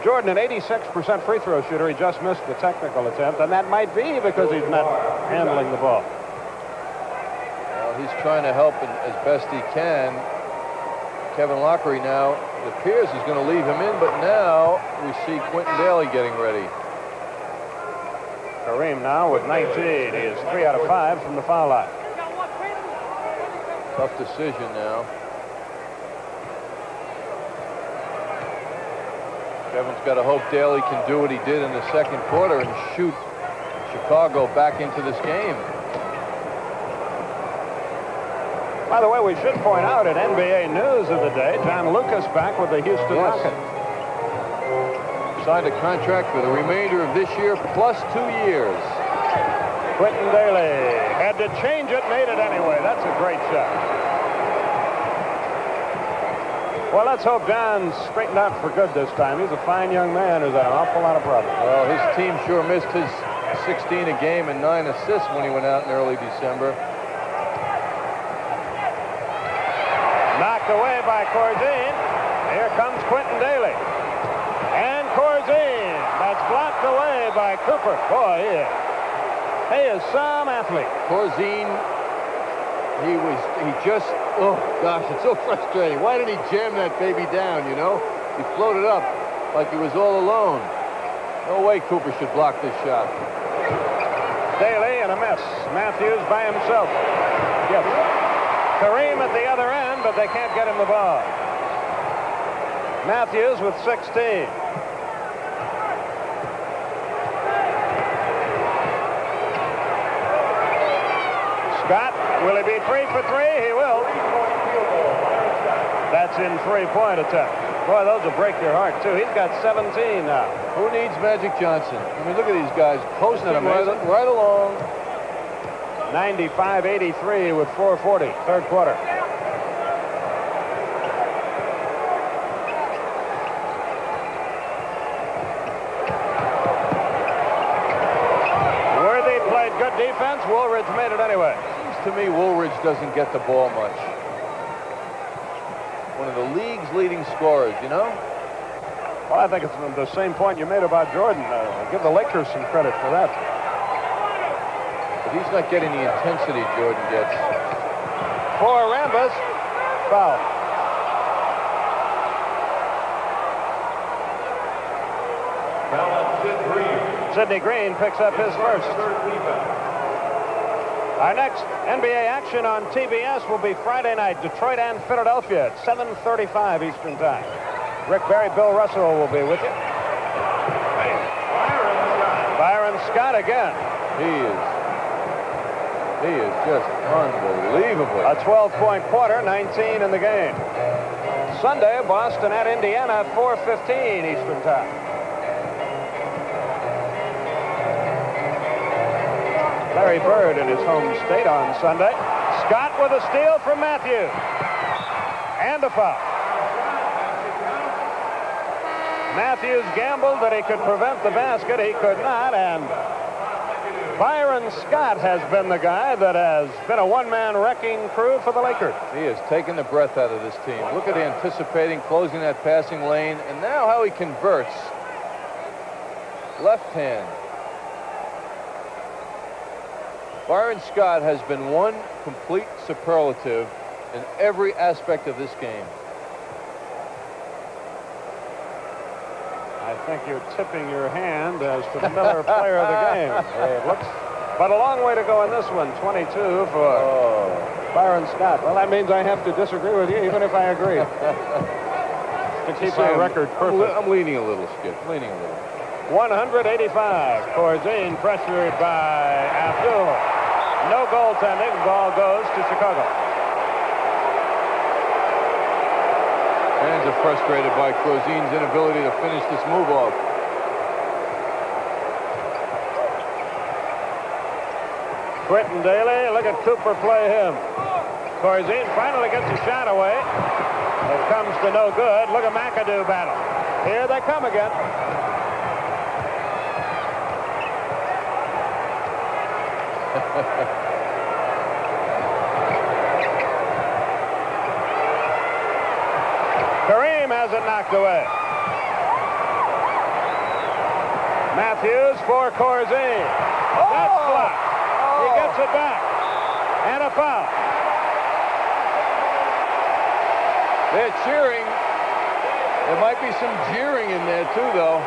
Jordan, an 86% free throw shooter. He just missed the technical attempt, and that might be because he's not handling the ball. Well, he's trying to help as best he can. Kevin Lockery now, it appears he's going to leave him in, but now we see Quentin Daly getting ready. Kareem now with 19. He is 3 out of 5 from the foul line. Tough decision now. Kevin's got to hope Daly can do what he did in the second quarter and shoot Chicago back into this game. By the way, we should point out at NBA News of the day, John Lucas back with the Houston Rockets. Signed a contract for the remainder of this year plus 2 years. Quentin Daly had to change it, made it anyway. That's a great shot. Well, let's hope John's straightened out for good this time. He's a fine young man who's had an awful lot of problems. Well, his team sure missed his 16 a game and 9 assists when he went out in early December. Knocked away by Corzine. Here comes Quentin Daly. And Corzine. That's blocked away by Cooper. Boy, he is some athlete. Corzine, he just, oh gosh, it's so frustrating. Why didn't he jam that baby down, you know? He floated up like he was all alone. No way Cooper should block this shot. Daly in a mess. Matthews by himself. Yes. Kareem at the other end, but they can't get him the ball. Matthews with 16. Scott, will he be 3 for 3? He will. That's in three-point attempt. Boy, those will break your heart, too. He's got 17 now. Who needs Magic Johnson? I mean, look at these guys posting right along. 95-83 with 4:40, third quarter. Worthy played good defense. Woolridge made it anyway. To me, Woolridge doesn't get the ball much. One of the league's leading scorers, you know? Well, I think it's the same point you made about Jordan. Give the Lakers some credit for that. But he's not getting the intensity Jordan gets. For Rambus, foul. Sidney Green picks up his first. Our next NBA action on TBS will be Friday night, Detroit and Philadelphia at 7:35 Eastern Time. Rick Barry, Bill Russell will be with you. Byron Scott again. He is just unbelievable. A 12-point quarter, 19 in the game. Sunday, Boston at Indiana, 4:15 Eastern Time. Larry Bird in his home state on Sunday. Scott with a steal from Matthews. And a foul. Matthews gambled that he could prevent the basket. He could not, and Byron Scott has been the guy that has been a one-man wrecking crew for the Lakers. He has taken the breath out of this team. Look at anticipating, closing that passing lane, and now how he converts. Left hand. Byron Scott has been one complete superlative in every aspect of this game. I think you're tipping your hand as to the Miller player of the game. It looks, but a long way to go in this one. 22 for Byron Scott. Well, that means I have to disagree with you, even if I agree. To keep our record perfect. I'm leaning a little, Skip. Leaning a little. 185. Corzine pressured by Abdul. No goaltending. Ball goes to Chicago. Fans are frustrated by Corzine's inability to finish this move off. Quentin Daly, look at Cooper play him. Corzine finally gets a shot away. It comes to no good. Look at McAdoo battle. Here they come again. Kareem has it knocked away. Matthews for Corzine. That's blocked. He gets it back. And a foul. They're cheering. There might be some jeering in there, too, though.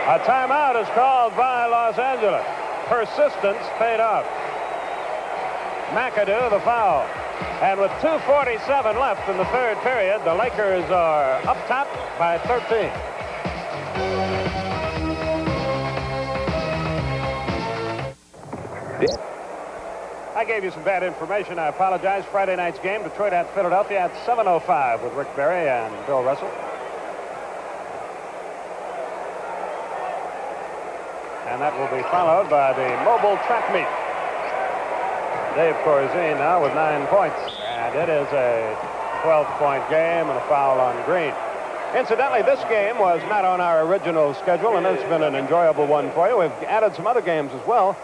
A timeout is called by Los Angeles. Persistence paid off. McAdoo, the foul. And with 2:47 left in the third period, the Lakers are up top by 13. I gave you some bad information. I apologize. Friday night's game, Detroit at Philadelphia at 7:05 with Rick Barry and Bill Russell. And that will be followed by the mobile track meet. Dave Corzine now with 9 points. And it is a 12-point game and a foul on Green. Incidentally, this game was not on our original schedule, and it's been an enjoyable one for you. We've added some other games as well.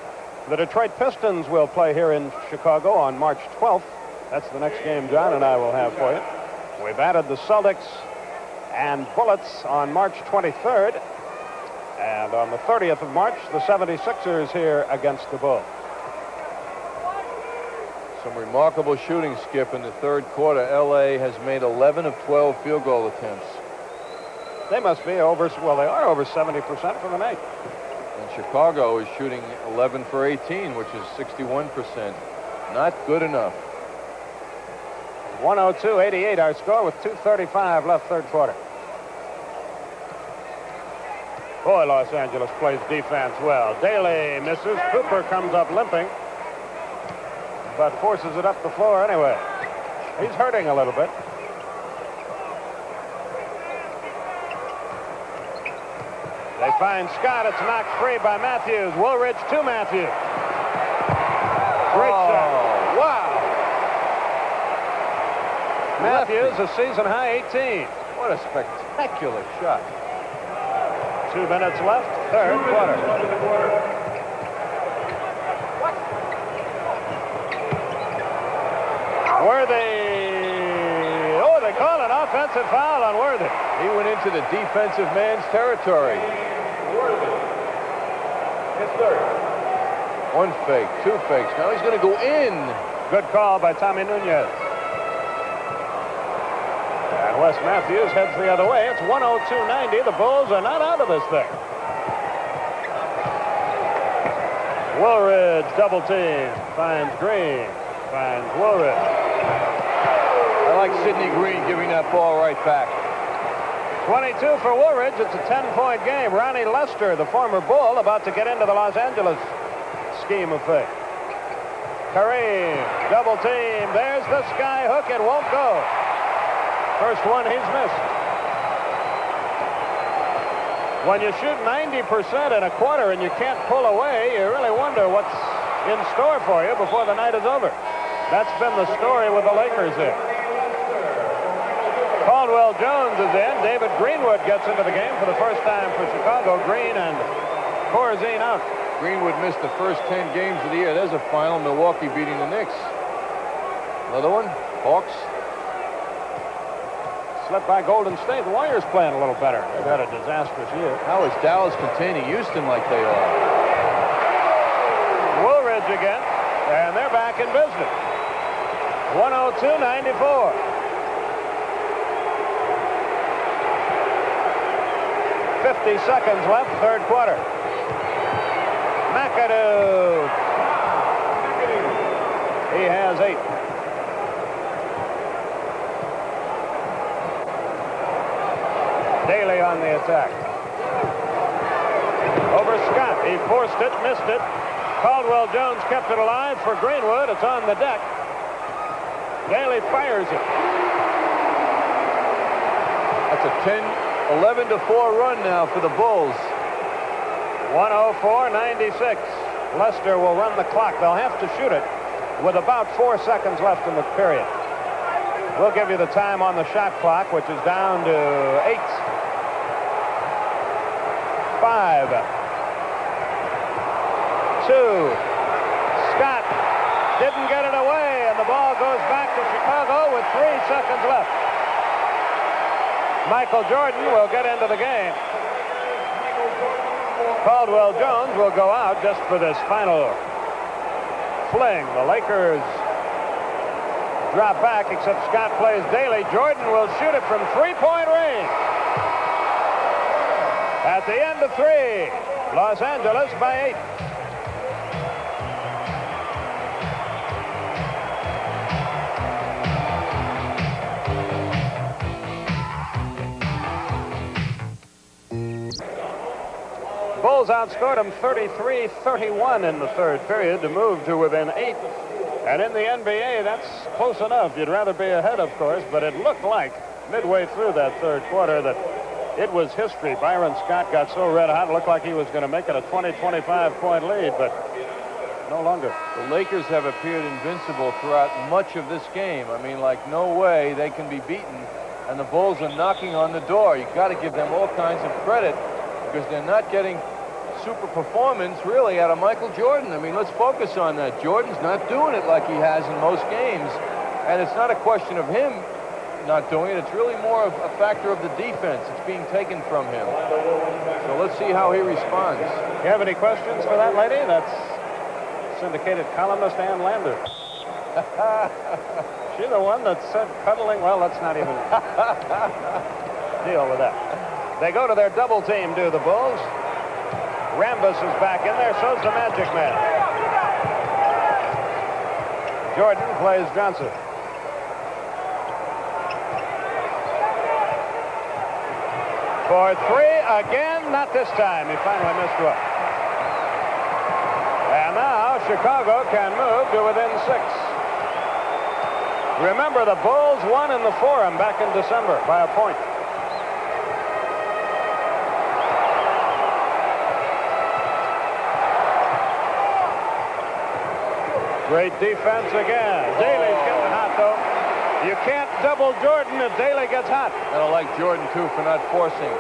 The Detroit Pistons will play here in Chicago on March 12th. That's the next game John and I will have for you. We've added the Celtics and Bullets on March 23rd. And on the 30th of March, the 76ers here against the Bulls. Some remarkable shooting, Skip, in the third quarter. L.A. has made 11 of 12 field goal attempts. They must be over, well, they are over 70% for the night. And Chicago is shooting 11 for 18, which is 61%. Not good enough. 102-88 our score with 2:35 left third quarter. Boy, Los Angeles plays defense well. Daly misses. Cooper comes up limping, but forces it up the floor anyway. He's hurting a little bit. They find Scott. It's knocked free by Matthews. Woolridge to Matthews. Great shot. Wow. Matthews, a season-high 18. What a spectacular shot. 2 minutes left, third quarter. Worthy. Oh, they call an offensive foul on Worthy. He went into the defensive man's territory. His third. One fake, two fakes. Now he's going to go in. Good call by Tommy Nunez. And Wes Matthews heads the other way. It's 102-90. The Bulls are not out of this thing. Woolridge double team. Finds Green. Finds Woolridge. I like Sidney Green giving that ball right back. 22 for Woolridge. It's a 10-point game. Ronnie Lester, the former Bull, about to get into the Los Angeles scheme of things. Kareem, double team. There's the sky hook. It won't go. First one he's missed. When you shoot 90% in a quarter and you can't pull away, you really wonder what's in store for you before the night is over. That's been the story with the Lakers here. Caldwell Jones is in. David Greenwood gets into the game for the first time for Chicago. Green and Corzine out. Greenwood missed the first 10 games of the year. There's a final. Milwaukee beating the Knicks. Another one. Hawks. Slipped by Golden State. The Warriors playing a little better. They've had a disastrous year. How is Dallas containing Houston like they are? Woolridge again. And they're back in business. 102-94. 50 seconds left, third quarter. McAdoo. He has 8. Daly on the attack. Over Scott. He forced it, missed it. Caldwell Jones kept it alive for Greenwood. It's on the deck. Daly fires it. That's a 11-4 run now for the Bulls. 104-96. Lester will run the clock. They'll have to shoot it with about 4 seconds left in the period. We'll give you the time on the shot clock, which is down to 8. 5. 2. Scott didn't get it away, and the ball goes back to Chicago with 3 seconds left. Michael Jordan will get into the game. Caldwell Jones will go out just for this final fling. The Lakers drop back, except Scott plays Daly. Jordan will shoot it from three-point range. At the end of 3, Los Angeles by 8. Bulls outscored them 33-31 in the third period to move to within 8. And in the NBA, that's close enough. You'd rather be ahead, of course, but it looked like midway through that third quarter that it was history. Byron Scott got so red hot, it looked like he was going to make it a 20-25 point lead, but no longer. The Lakers have appeared invincible throughout much of this game. I mean, like, no way they can be beaten, and the Bulls are knocking on the door. You've got to give them all kinds of credit because they're not getting super performance really out of Michael Jordan. I mean, let's focus on that. Jordan's not doing it like he has in most games, and it's not a question of him not doing it. It's really more of a factor of the defense. It's being taken from him. So let's see how he responds. You have any questions for that lady? That's syndicated columnist Ann Lander. She's the one that said cuddling. Well, let's not even deal with that. They go to their double team, do the Bulls. Rambis is back in there, so's the Magic Man. Jordan plays Johnson. For 3 again, not this time. He finally missed one. And now Chicago can move to within 6. Remember, the Bulls won in the Forum back in December by a point. Great defense again. Daly's getting hot, though. You can't double Jordan if Daly gets hot. I don't like Jordan, too, for not forcing.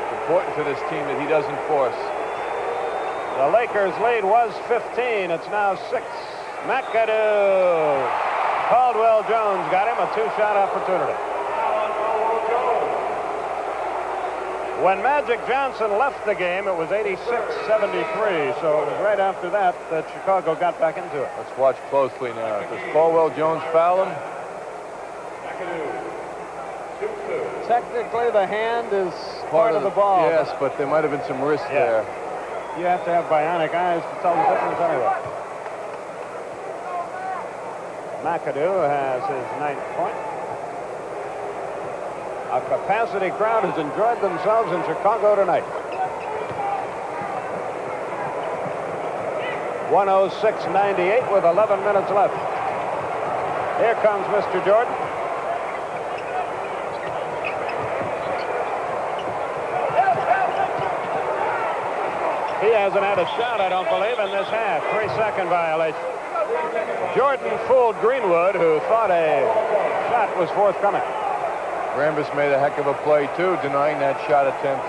It's important to this team that he doesn't force. The Lakers' lead was 15. It's now 6. McAdoo. Caldwell Jones got him a 2-shot opportunity. When Magic Johnson left the game, it was 86-73, so it was right after that that Chicago got back into it. Let's watch closely now. Does Caldwell Jones foul him? Technically, the hand is part of the ball. Yes, but there might have been some wrist there. You have to have bionic eyes to tell the difference anyway. McAdoo has his 9th point. A capacity crowd has enjoyed themselves in Chicago tonight. 106-98 with 11 minutes left. Here comes Mr. Jordan. He hasn't had a shot, I don't believe, in this half. 3-second violation. Jordan fooled Greenwood, who thought a shot was forthcoming. Rambis made a heck of a play, too, denying that shot attempt.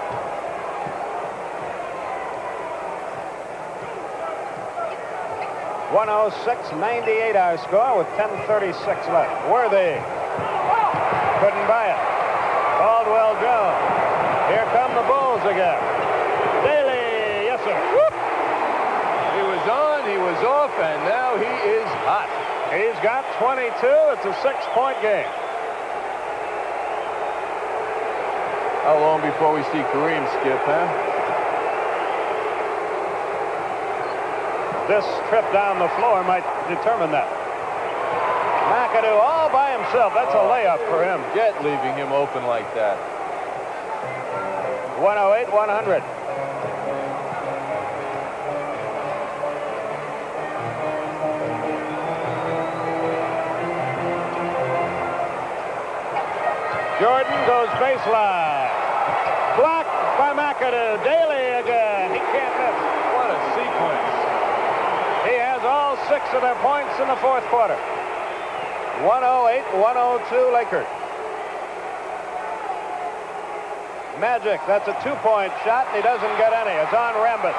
(106-98) our score with 10:36 left. Worthy couldn't buy it. Caldwell Jones. Here come the Bulls again. Daly, yes sir. Whoop. He was on, he was off, and now he is hot. He's got 22. It's a 6-point game. How long before we see Kareem, Skip, huh? This trip down the floor might determine that. McAdoo all by himself. That's a layup for him. Get leaving him open like that. 108-100. Jordan goes baseline. Blocked by McAdoo. Daly again. He can't miss. What a sequence. He has all 6 of their points in the fourth quarter. 108-102 Lakers. Magic, that's a 2-point shot, and he doesn't get any. It's on Rambis.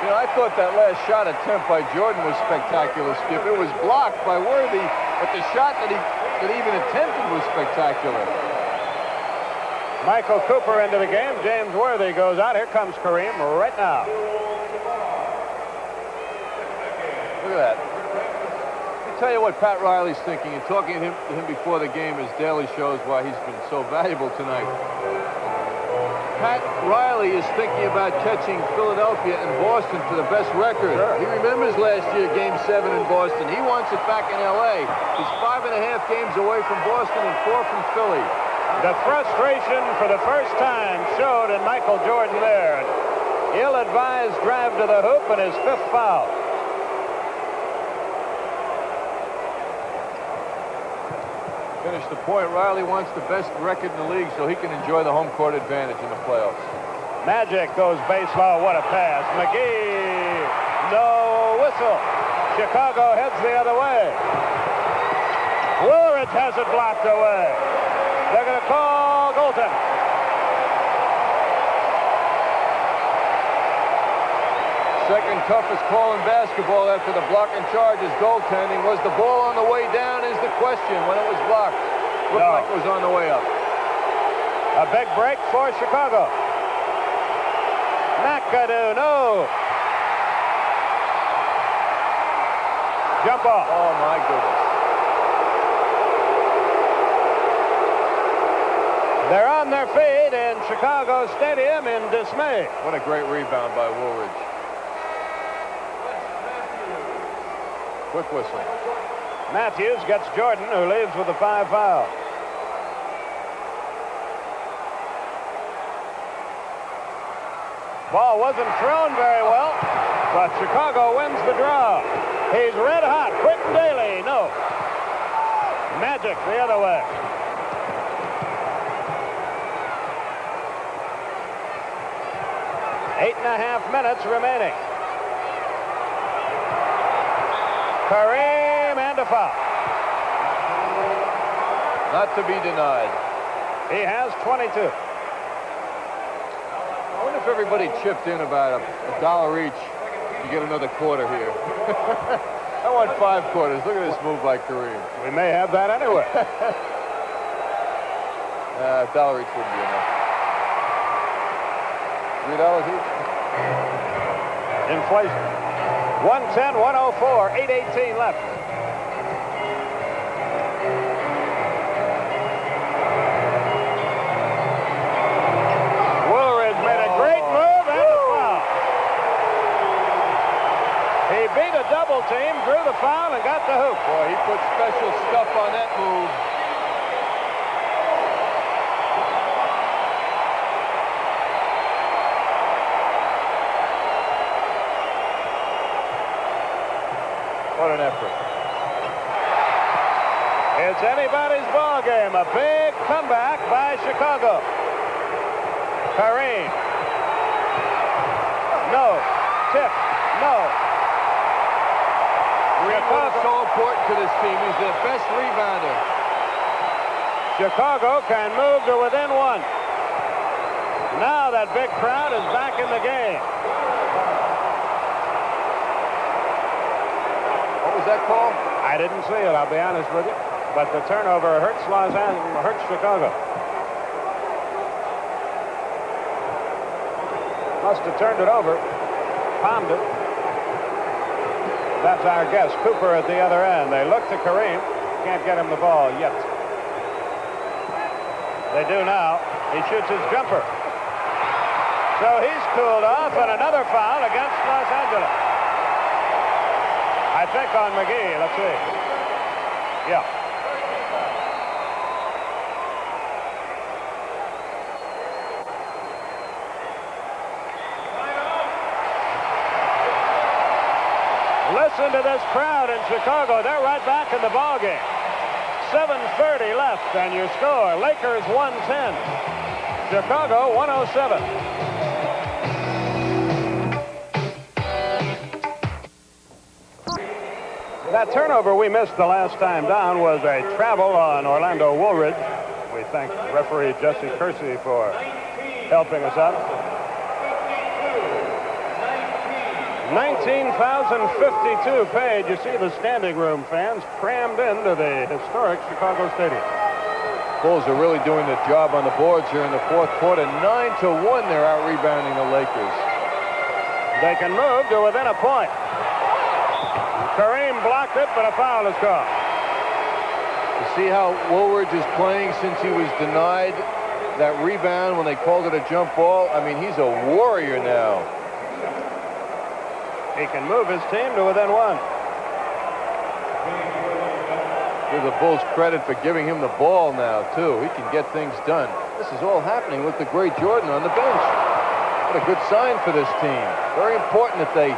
You know, I thought that last shot attempt by Jordan was spectacular, Skip. It was blocked by Worthy, but the shot that he that he even attempted was spectacular. Michael Cooper into the game. James Worthy goes out. Here comes Kareem right now. Look at that. Let me tell you what Pat Riley's thinking, and talking to him before the game as daily shows why he's been so valuable tonight. Pat Riley is thinking about catching Philadelphia and Boston for the best record. Sure. He remembers last year, Game 7 in Boston. He wants it back in L.A. He's 5.5 games away from Boston and 4 from Philly. The frustration for the first time showed in Michael Jordan there. Ill-advised drive to the hoop and his 5th foul. Finish the point. Riley wants the best record in the league so he can enjoy the home court advantage in the playoffs. Magic goes baseball. What a pass. McGee. No whistle. Chicago heads the other way. Woolridge has it blocked away. They're going to call goaltending. Second toughest call in basketball after the block and charge is goaltending. Was the ball on the way down is the question when it was blocked. Looked like it was on the way up. A big break for Chicago. McAdoo, no. Jump off. Oh, my goodness. They're on their feet in Chicago Stadium in dismay. What a great rebound by Woolridge. Quick whistle. Matthews gets Jordan, who leaves with a 5 foul. Ball wasn't thrown very well, but Chicago wins the draw. He's red hot. Quentin Daly, no. Magic the other way. Eight and a half minutes remaining. Kareem and a foul. Not to be denied. He has 22. I wonder if everybody chipped in about a dollar each. You get another quarter here. I want 5 quarters. Look at this move by Kareem. We may have that anyway. $1 each wouldn't be enough. $3 each? Inflation. 110, 104, 8:18 left. Woolridge made a great move and a foul. He beat a double team, drew the foul, and got the hoop. Boy, he put special stuff on that move. What an effort. It's anybody's ball game. A big comeback by Chicago. Kareem. No. Tip. No. Chicago is so important to this team. He's the best rebounder. Chicago can move to within 1. Now that big crowd is back in the game. What was that call? I didn't see it, I'll be honest with you. But the turnover hurts Los Angeles, hurts Chicago. Must have turned it over, palmed it. That's our guess. Cooper at the other end. They look to Kareem. Can't get him the ball yet. They do now. He shoots his jumper. So he's cooled off, and another foul against Los Angeles. I think on McGee. Let's see. Yeah. Listen to this crowd in Chicago. They're right back in the ballgame. 7:30 left, and your score: Lakers 110, Chicago 107. That turnover we missed the last time down was a travel on Orlando Woolridge. We thank referee Jesse Kersey for helping us out. 19,052 paid. You see the standing room fans crammed into the historic Chicago Stadium. Bulls are really doing the job on the boards here in the fourth quarter. 9-1, they're out rebounding the Lakers. They can move to within a point. Kareem blocked it, but a foul is called. You see how Woolridge is playing since he was denied that rebound when they called it a jump ball? I mean, he's a warrior now. He can move his team to within one. Give the Bulls credit for giving him the ball now, too. He can get things done. This is all happening with the great Jordan on the bench. What a good sign for this team. Very important that they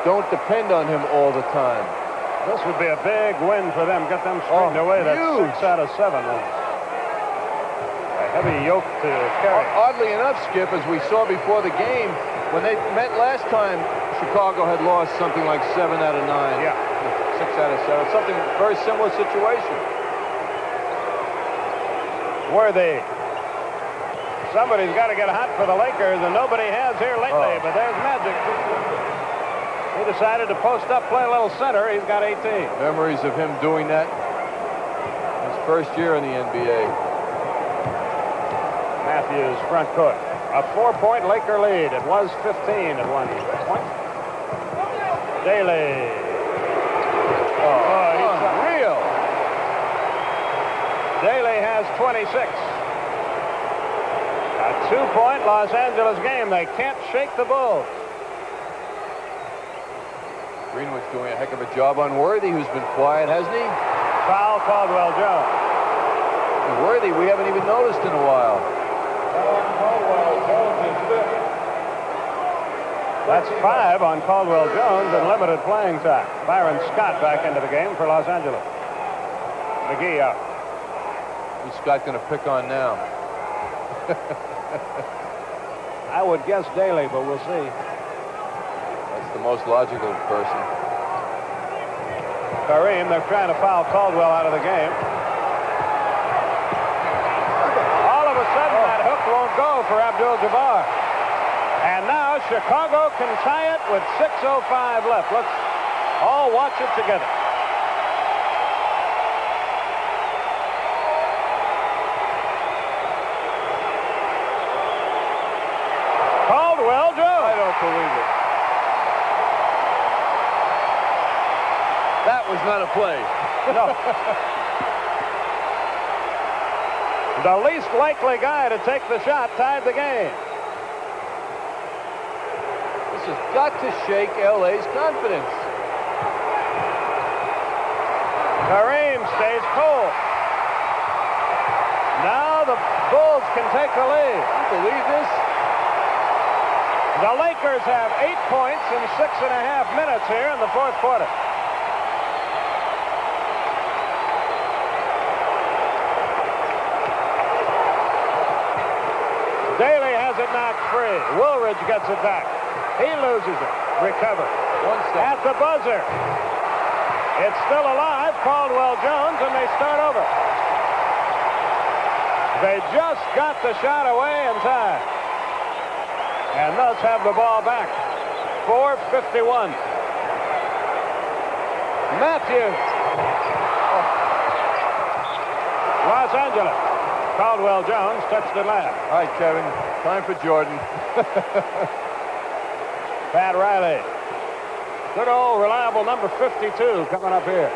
don't depend on him all the time. This would be a big win for them. Get them straightened away. That's huge. 6 out of 7. A heavy yoke to carry. Oddly enough, Skip, as we saw before the game, when they met last time, Chicago had lost something like 7 out of 9. Yeah. 6 out of 7. Something very similar situation. Worthy. Somebody's got to get hot for the Lakers, and nobody has here lately, but there's Magic. He decided to post up, play a little center. He's got 18. Memories of him doing that his first year in the NBA. Matthews front court. A 4-point Laker lead. It was 15 at one point. Daly. He's unreal. Daly has 26. A 2-point Los Angeles game. They can't shake the Bulls. Greenwood's doing a heck of a job on Worthy, who's been quiet, hasn't he? Foul, Caldwell Jones. And Worthy, we haven't even noticed in a while. That's 5 on Caldwell Jones and limited playing time. Byron Scott back into the game for Los Angeles. McGee out. Who's Scott going to pick on now? I would guess Daly, but we'll see. That's the most logical person. Kareem, they're trying to foul Caldwell out of the game. All of a sudden, that hook won't go for Abdul-Jabbar. And now Chicago can tie it with 6:05 left. Let's all watch it together. Caldwell Jones. I don't believe it. That was not a play. No. The least likely guy to take the shot tied the game. This has got to shake LA's confidence. Kareem stays cool. Now the Bulls can take the lead. You believe this? The Lakers have 8 points in 6.5 minutes here in the fourth quarter. Daly has it knocked free. Woolridge gets it back. He loses it. Recovered. 1 second. At the buzzer. It's still alive. Caldwell Jones, and they start over. They just got the shot away in time. And thus have the ball back. 4:51. Matthews. Los Angeles. Caldwell Jones touched it last. All right, Kevin. Time for Jordan. Pat Riley. Good old reliable number 52 coming up here.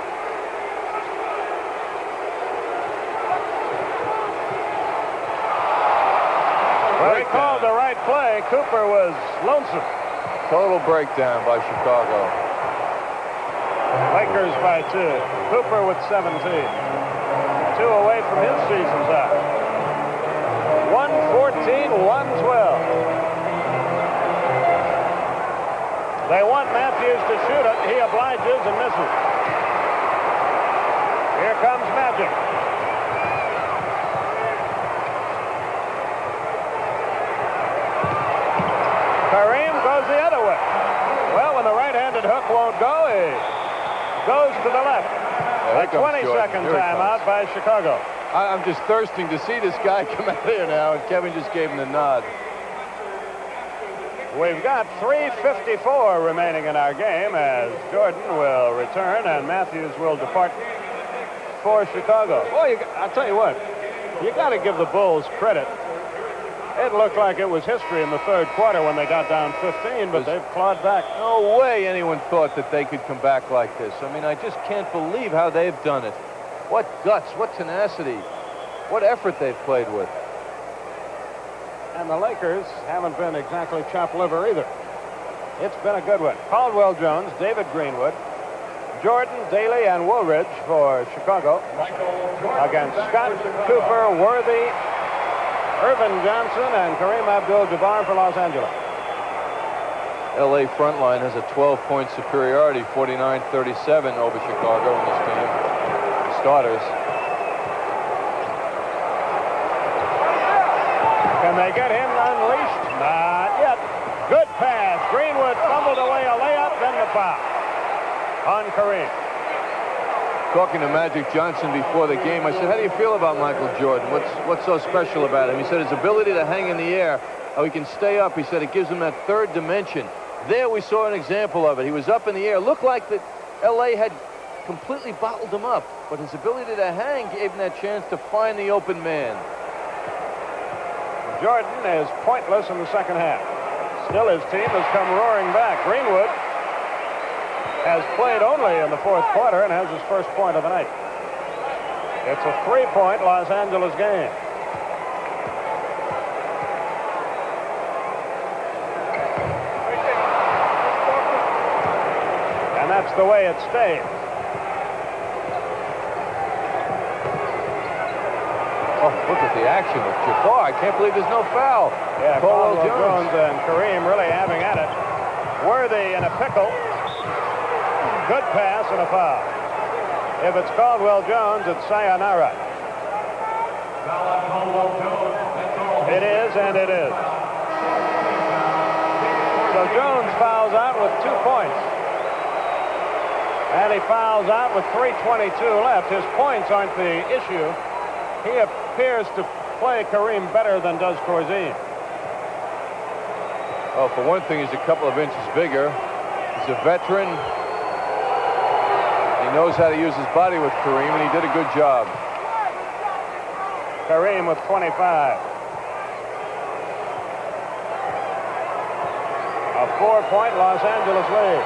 Well, he called the right play. Cooper was lonesome. Total breakdown by Chicago. Lakers by 2. Cooper with 17. 2 away from his season's high. 114-112. They want Matthews to shoot it. He obliges and misses. Here comes Magic. Kareem goes the other way. Well, when the right-handed hook won't go, he goes to the left. A 20-second timeout by Chicago. I'm just thirsting to see this guy come out here now, and Kevin just gave him the nod. We've got 3:54 remaining in our game as Jordan will return and Matthews will depart for Chicago. Boy, I'll tell you what, you got to give the Bulls credit. It looked like it was history in the third quarter when they got down 15, but they've clawed back. No way anyone thought that they could come back like this. I mean, I just can't believe how they've done it. What guts, what tenacity, what effort they've played with. And the Lakers haven't been exactly chopped liver either. It's been a good one. Caldwell Jones, David Greenwood, Jordan, Daly, and Woolridge for Chicago against Scott, Cooper, Worthy, Irvin Johnson, and Kareem Abdul-Jabbar for Los Angeles. L.A. front line has a 12-point superiority, 49-37 over Chicago in this game. The starters. Can they get him unleashed? Not yet. Good pass. Greenwood fumbled away a layup, then the foul on Kareem. Talking to Magic Johnson before the game, I said, how do you feel about Michael Jordan? What's so special about him? He said his ability to hang in the air, how he can stay up. He said it gives him that third dimension. There we saw an example of it. He was up in the air. Looked like that L.A. had completely bottled him up, but his ability to hang gave him that chance to find the open man. Jordan is pointless in the second half. Still, his team has come roaring back. Greenwood has played only in the fourth quarter and has his first point of the night. It's a 3-point Los Angeles game. And that's the way it stays. Oh, look at the action with Jabbar. I can't believe there's no foul. Yeah, Caldwell Jones and Kareem really having at it. Worthy in a pickle. Good pass and a foul. If it's Caldwell Jones, it's sayonara. It is, and it is. So Jones fouls out with 2 points. And he fouls out with 3:22 left. His points aren't the issue. He appears to play Kareem better than does Corzine. Well, for one thing, he's a couple of inches bigger. He's a veteran. He knows how to use his body with Kareem, and he did a good job. Kareem with 25. A 4-point Los Angeles lead.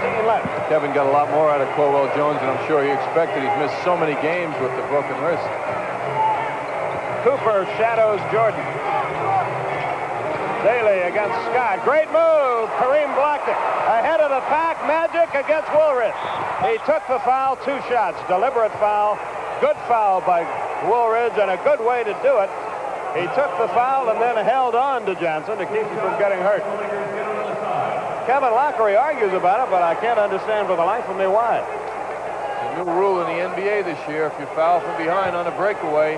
Left. Kevin got a lot more out of Caldwell Jones than I'm sure he expected. He's missed so many games with the broken wrist. Cooper shadows Jordan. Daly against Scott. Great move. Kareem blocked it. Ahead of the pack, Magic against Woolridge. He took the foul, 2 shots. Deliberate foul. Good foul by Woolridge and a good way to do it. He took the foul and then held on to Johnson to keep him from getting hurt. Kevin Lockery argues about it, but I can't understand for the life of me why. It's a new rule in the NBA this year. If you foul from behind on a breakaway,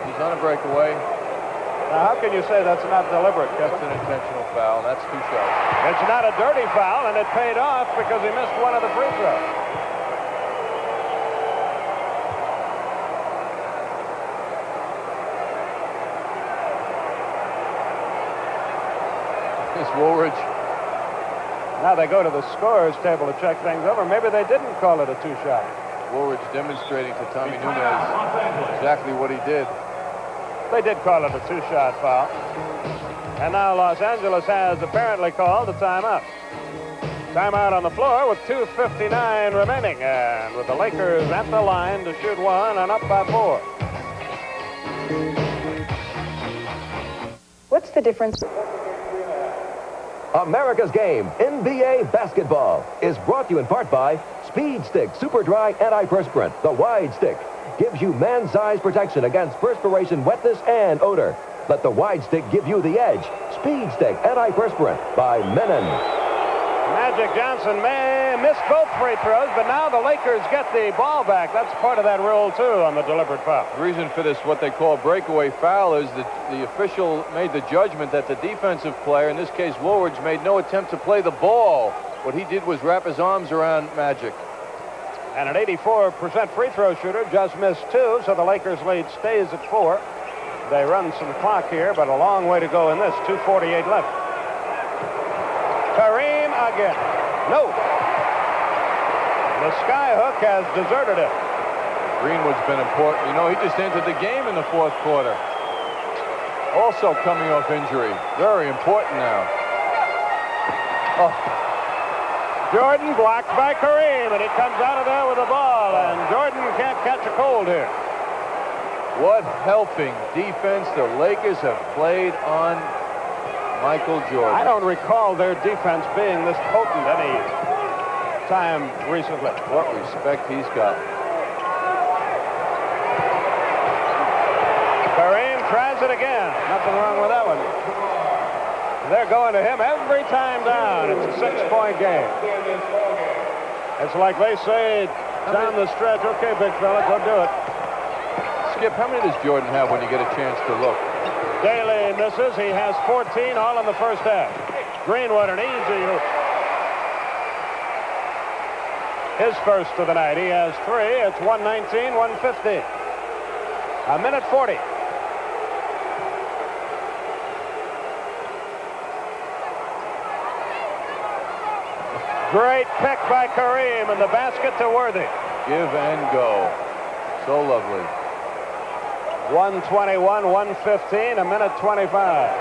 he's on a breakaway. Now, how can you say that's not deliberate, Kevin? It's an intentional foul. That's 2 shots. It's not a dirty foul, and it paid off because he missed one of the free throws. Woolridge. Now they go to the scorer's table to check things over. Maybe they didn't call it a 2-shot. Woolridge demonstrating to Tommy Nunez exactly what he did. They did call it a 2-shot foul. And now Los Angeles has apparently called a timeout. Timeout on the floor with 2:59 remaining. And with the Lakers at the line to shoot 1 and up by 4. What's the difference? America's Game, NBA Basketball, is brought to you in part by Speed Stick Super Dry Antiperspirant. The Wide Stick gives you man-size protection against perspiration, wetness, and odor. Let the Wide Stick give you the edge. Speed Stick Antiperspirant by Menon. Magic Johnson may miss both free throws, but now the Lakers get the ball back. That's part of that rule, too, on the deliberate foul. The reason for this, what they call breakaway foul, is that the official made the judgment that the defensive player, in this case Woolridge, made no attempt to play the ball. What he did was wrap his arms around Magic. And an 84% free throw shooter just missed 2, so the Lakers lead stays at 4. They run some clock here, but a long way to go in this. 2:48 left. Kareem again. No. The skyhook has deserted him. Greenwood's been important. You know, he just entered the game in the fourth quarter. Also coming off injury. Very important now. Oh. Jordan blocked by Kareem, and he comes out of there with the ball, and Jordan can't catch a cold here. What helping defense the Lakers have played on Michael Jordan. I don't recall their defense being this potent any time recently. What respect he's got. Kareem tries it again. Nothing wrong with that one. They're going to him every time down. It's a 6-point game. It's like they say down the stretch, okay, big fella, go do it. Skip, how many does Jordan have when you get a chance to look? Daly misses. He has 14, all in the first half. Greenwood, an easy look. His first of the night. He has 3. It's 119, 150. A minute 40. Great pick by Kareem, and the basket to Worthy. Give and go. So lovely. 121, 115, a minute 25.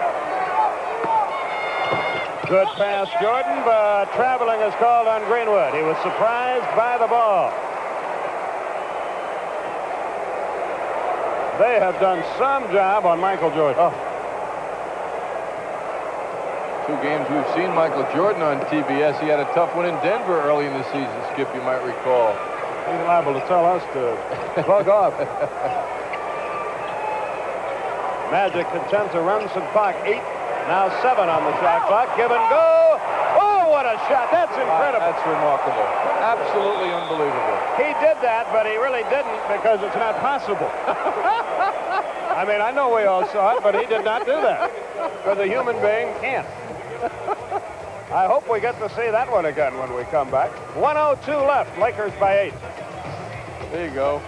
Good pass, Jordan, but traveling is called on Greenwood. He was surprised by the ball. They have done some job on Michael Jordan. Oh. 2 games we've seen Michael Jordan on TBS. He had a tough one in Denver early in the season, Skip, you might recall. He's liable to tell us to bug off. Magic content to run some clock. 8, now 7 on the shot clock. Give and go. Oh, what a shot. That's incredible. That's remarkable. Absolutely unbelievable. He did that, but he really didn't because it's not possible. I mean, I know we all saw it, but he did not do that because a human being can't. I hope we get to see that one again when we come back. 1:02 left. Lakers by 8. There you go.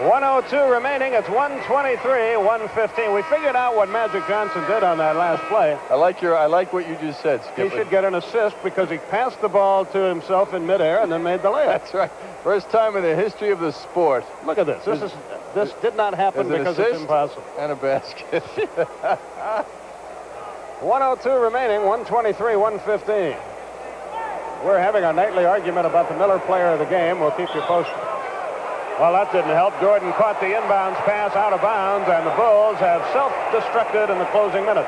.102 remaining. It's 123, 115. We figured out what Magic Johnson did on that last play. I like what you just said, Skip. He should get an assist because he passed the ball to himself in midair and then made the layup. That's right. First time in the history of the sport. Look at this. This did not happen because it's impossible. And a basket. 102 remaining, 123, 115. We're having a nightly argument about the Miller player of the game. We'll keep you posted. Well, that didn't help. Jordan caught the inbounds pass out of bounds, and the Bulls have self-destructed in the closing minutes.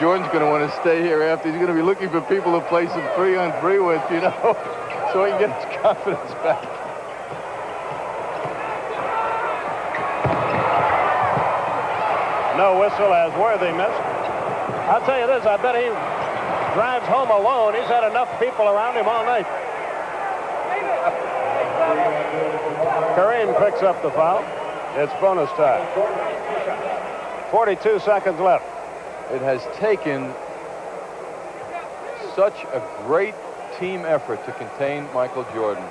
Jordan's going to want to stay here after. He's going to be looking for people to play some 3-on-3 with, you know, so he can get his confidence back. No whistle as Worthy missed. I'll tell you this, I bet he drives home alone. He's had enough people around him all night. Kareem picks up the foul. It's bonus time. 42 seconds left. It has taken such a great team effort to contain Michael Jordan.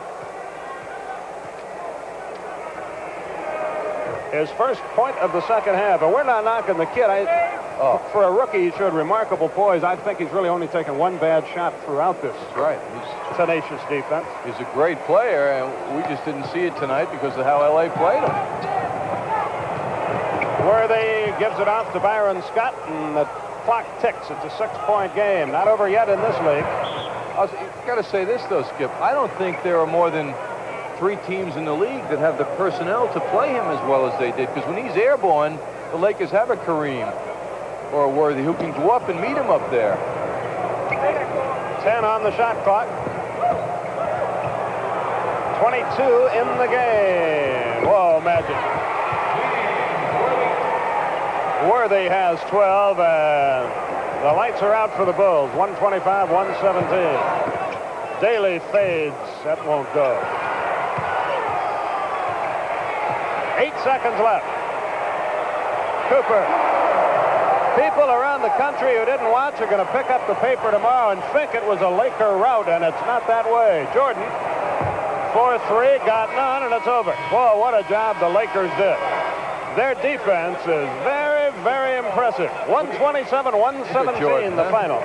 His first point of the second half, and we're not knocking the kid. For a rookie, he showed remarkable poise. I think he's really only taken one bad shot throughout this. That's right. He's tenacious defense. He's a great player, and we just didn't see it tonight because of how LA played him. Worthy gives it off to Byron Scott, and the clock ticks. It's a 6-point game. Not over yet in this league. You've got to say this, though, Skip. I don't think there are more than 3 teams in the league that have the personnel to play him as well as they did. Because when he's airborne, the Lakers have a Kareem or a Worthy who can go up and meet him up there. 10 on the shot clock. 22 in the game. Whoa, Magic. Worthy has 12, and the lights are out for the Bulls. 125, 117. Daly fades. That won't go. seconds left. Cooper. People around the country who didn't watch are going to pick up the paper tomorrow and think it was a Laker rout, and it's not that way. Jordan, 4-3, got none, and it's over. Boy, what a job the Lakers did. Their defense is very, very impressive. 127-117, the final.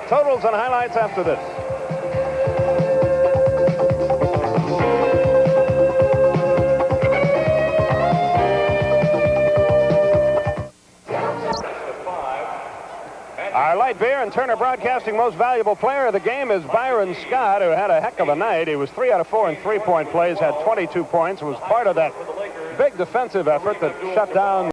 Totals and highlights after this. Our Light Beer and Turner Broadcasting most valuable player of the game is Byron Scott, who had a heck of a night. He was 3 out of 4 in three-point plays, had 22 points, was part of that big defensive effort that shut down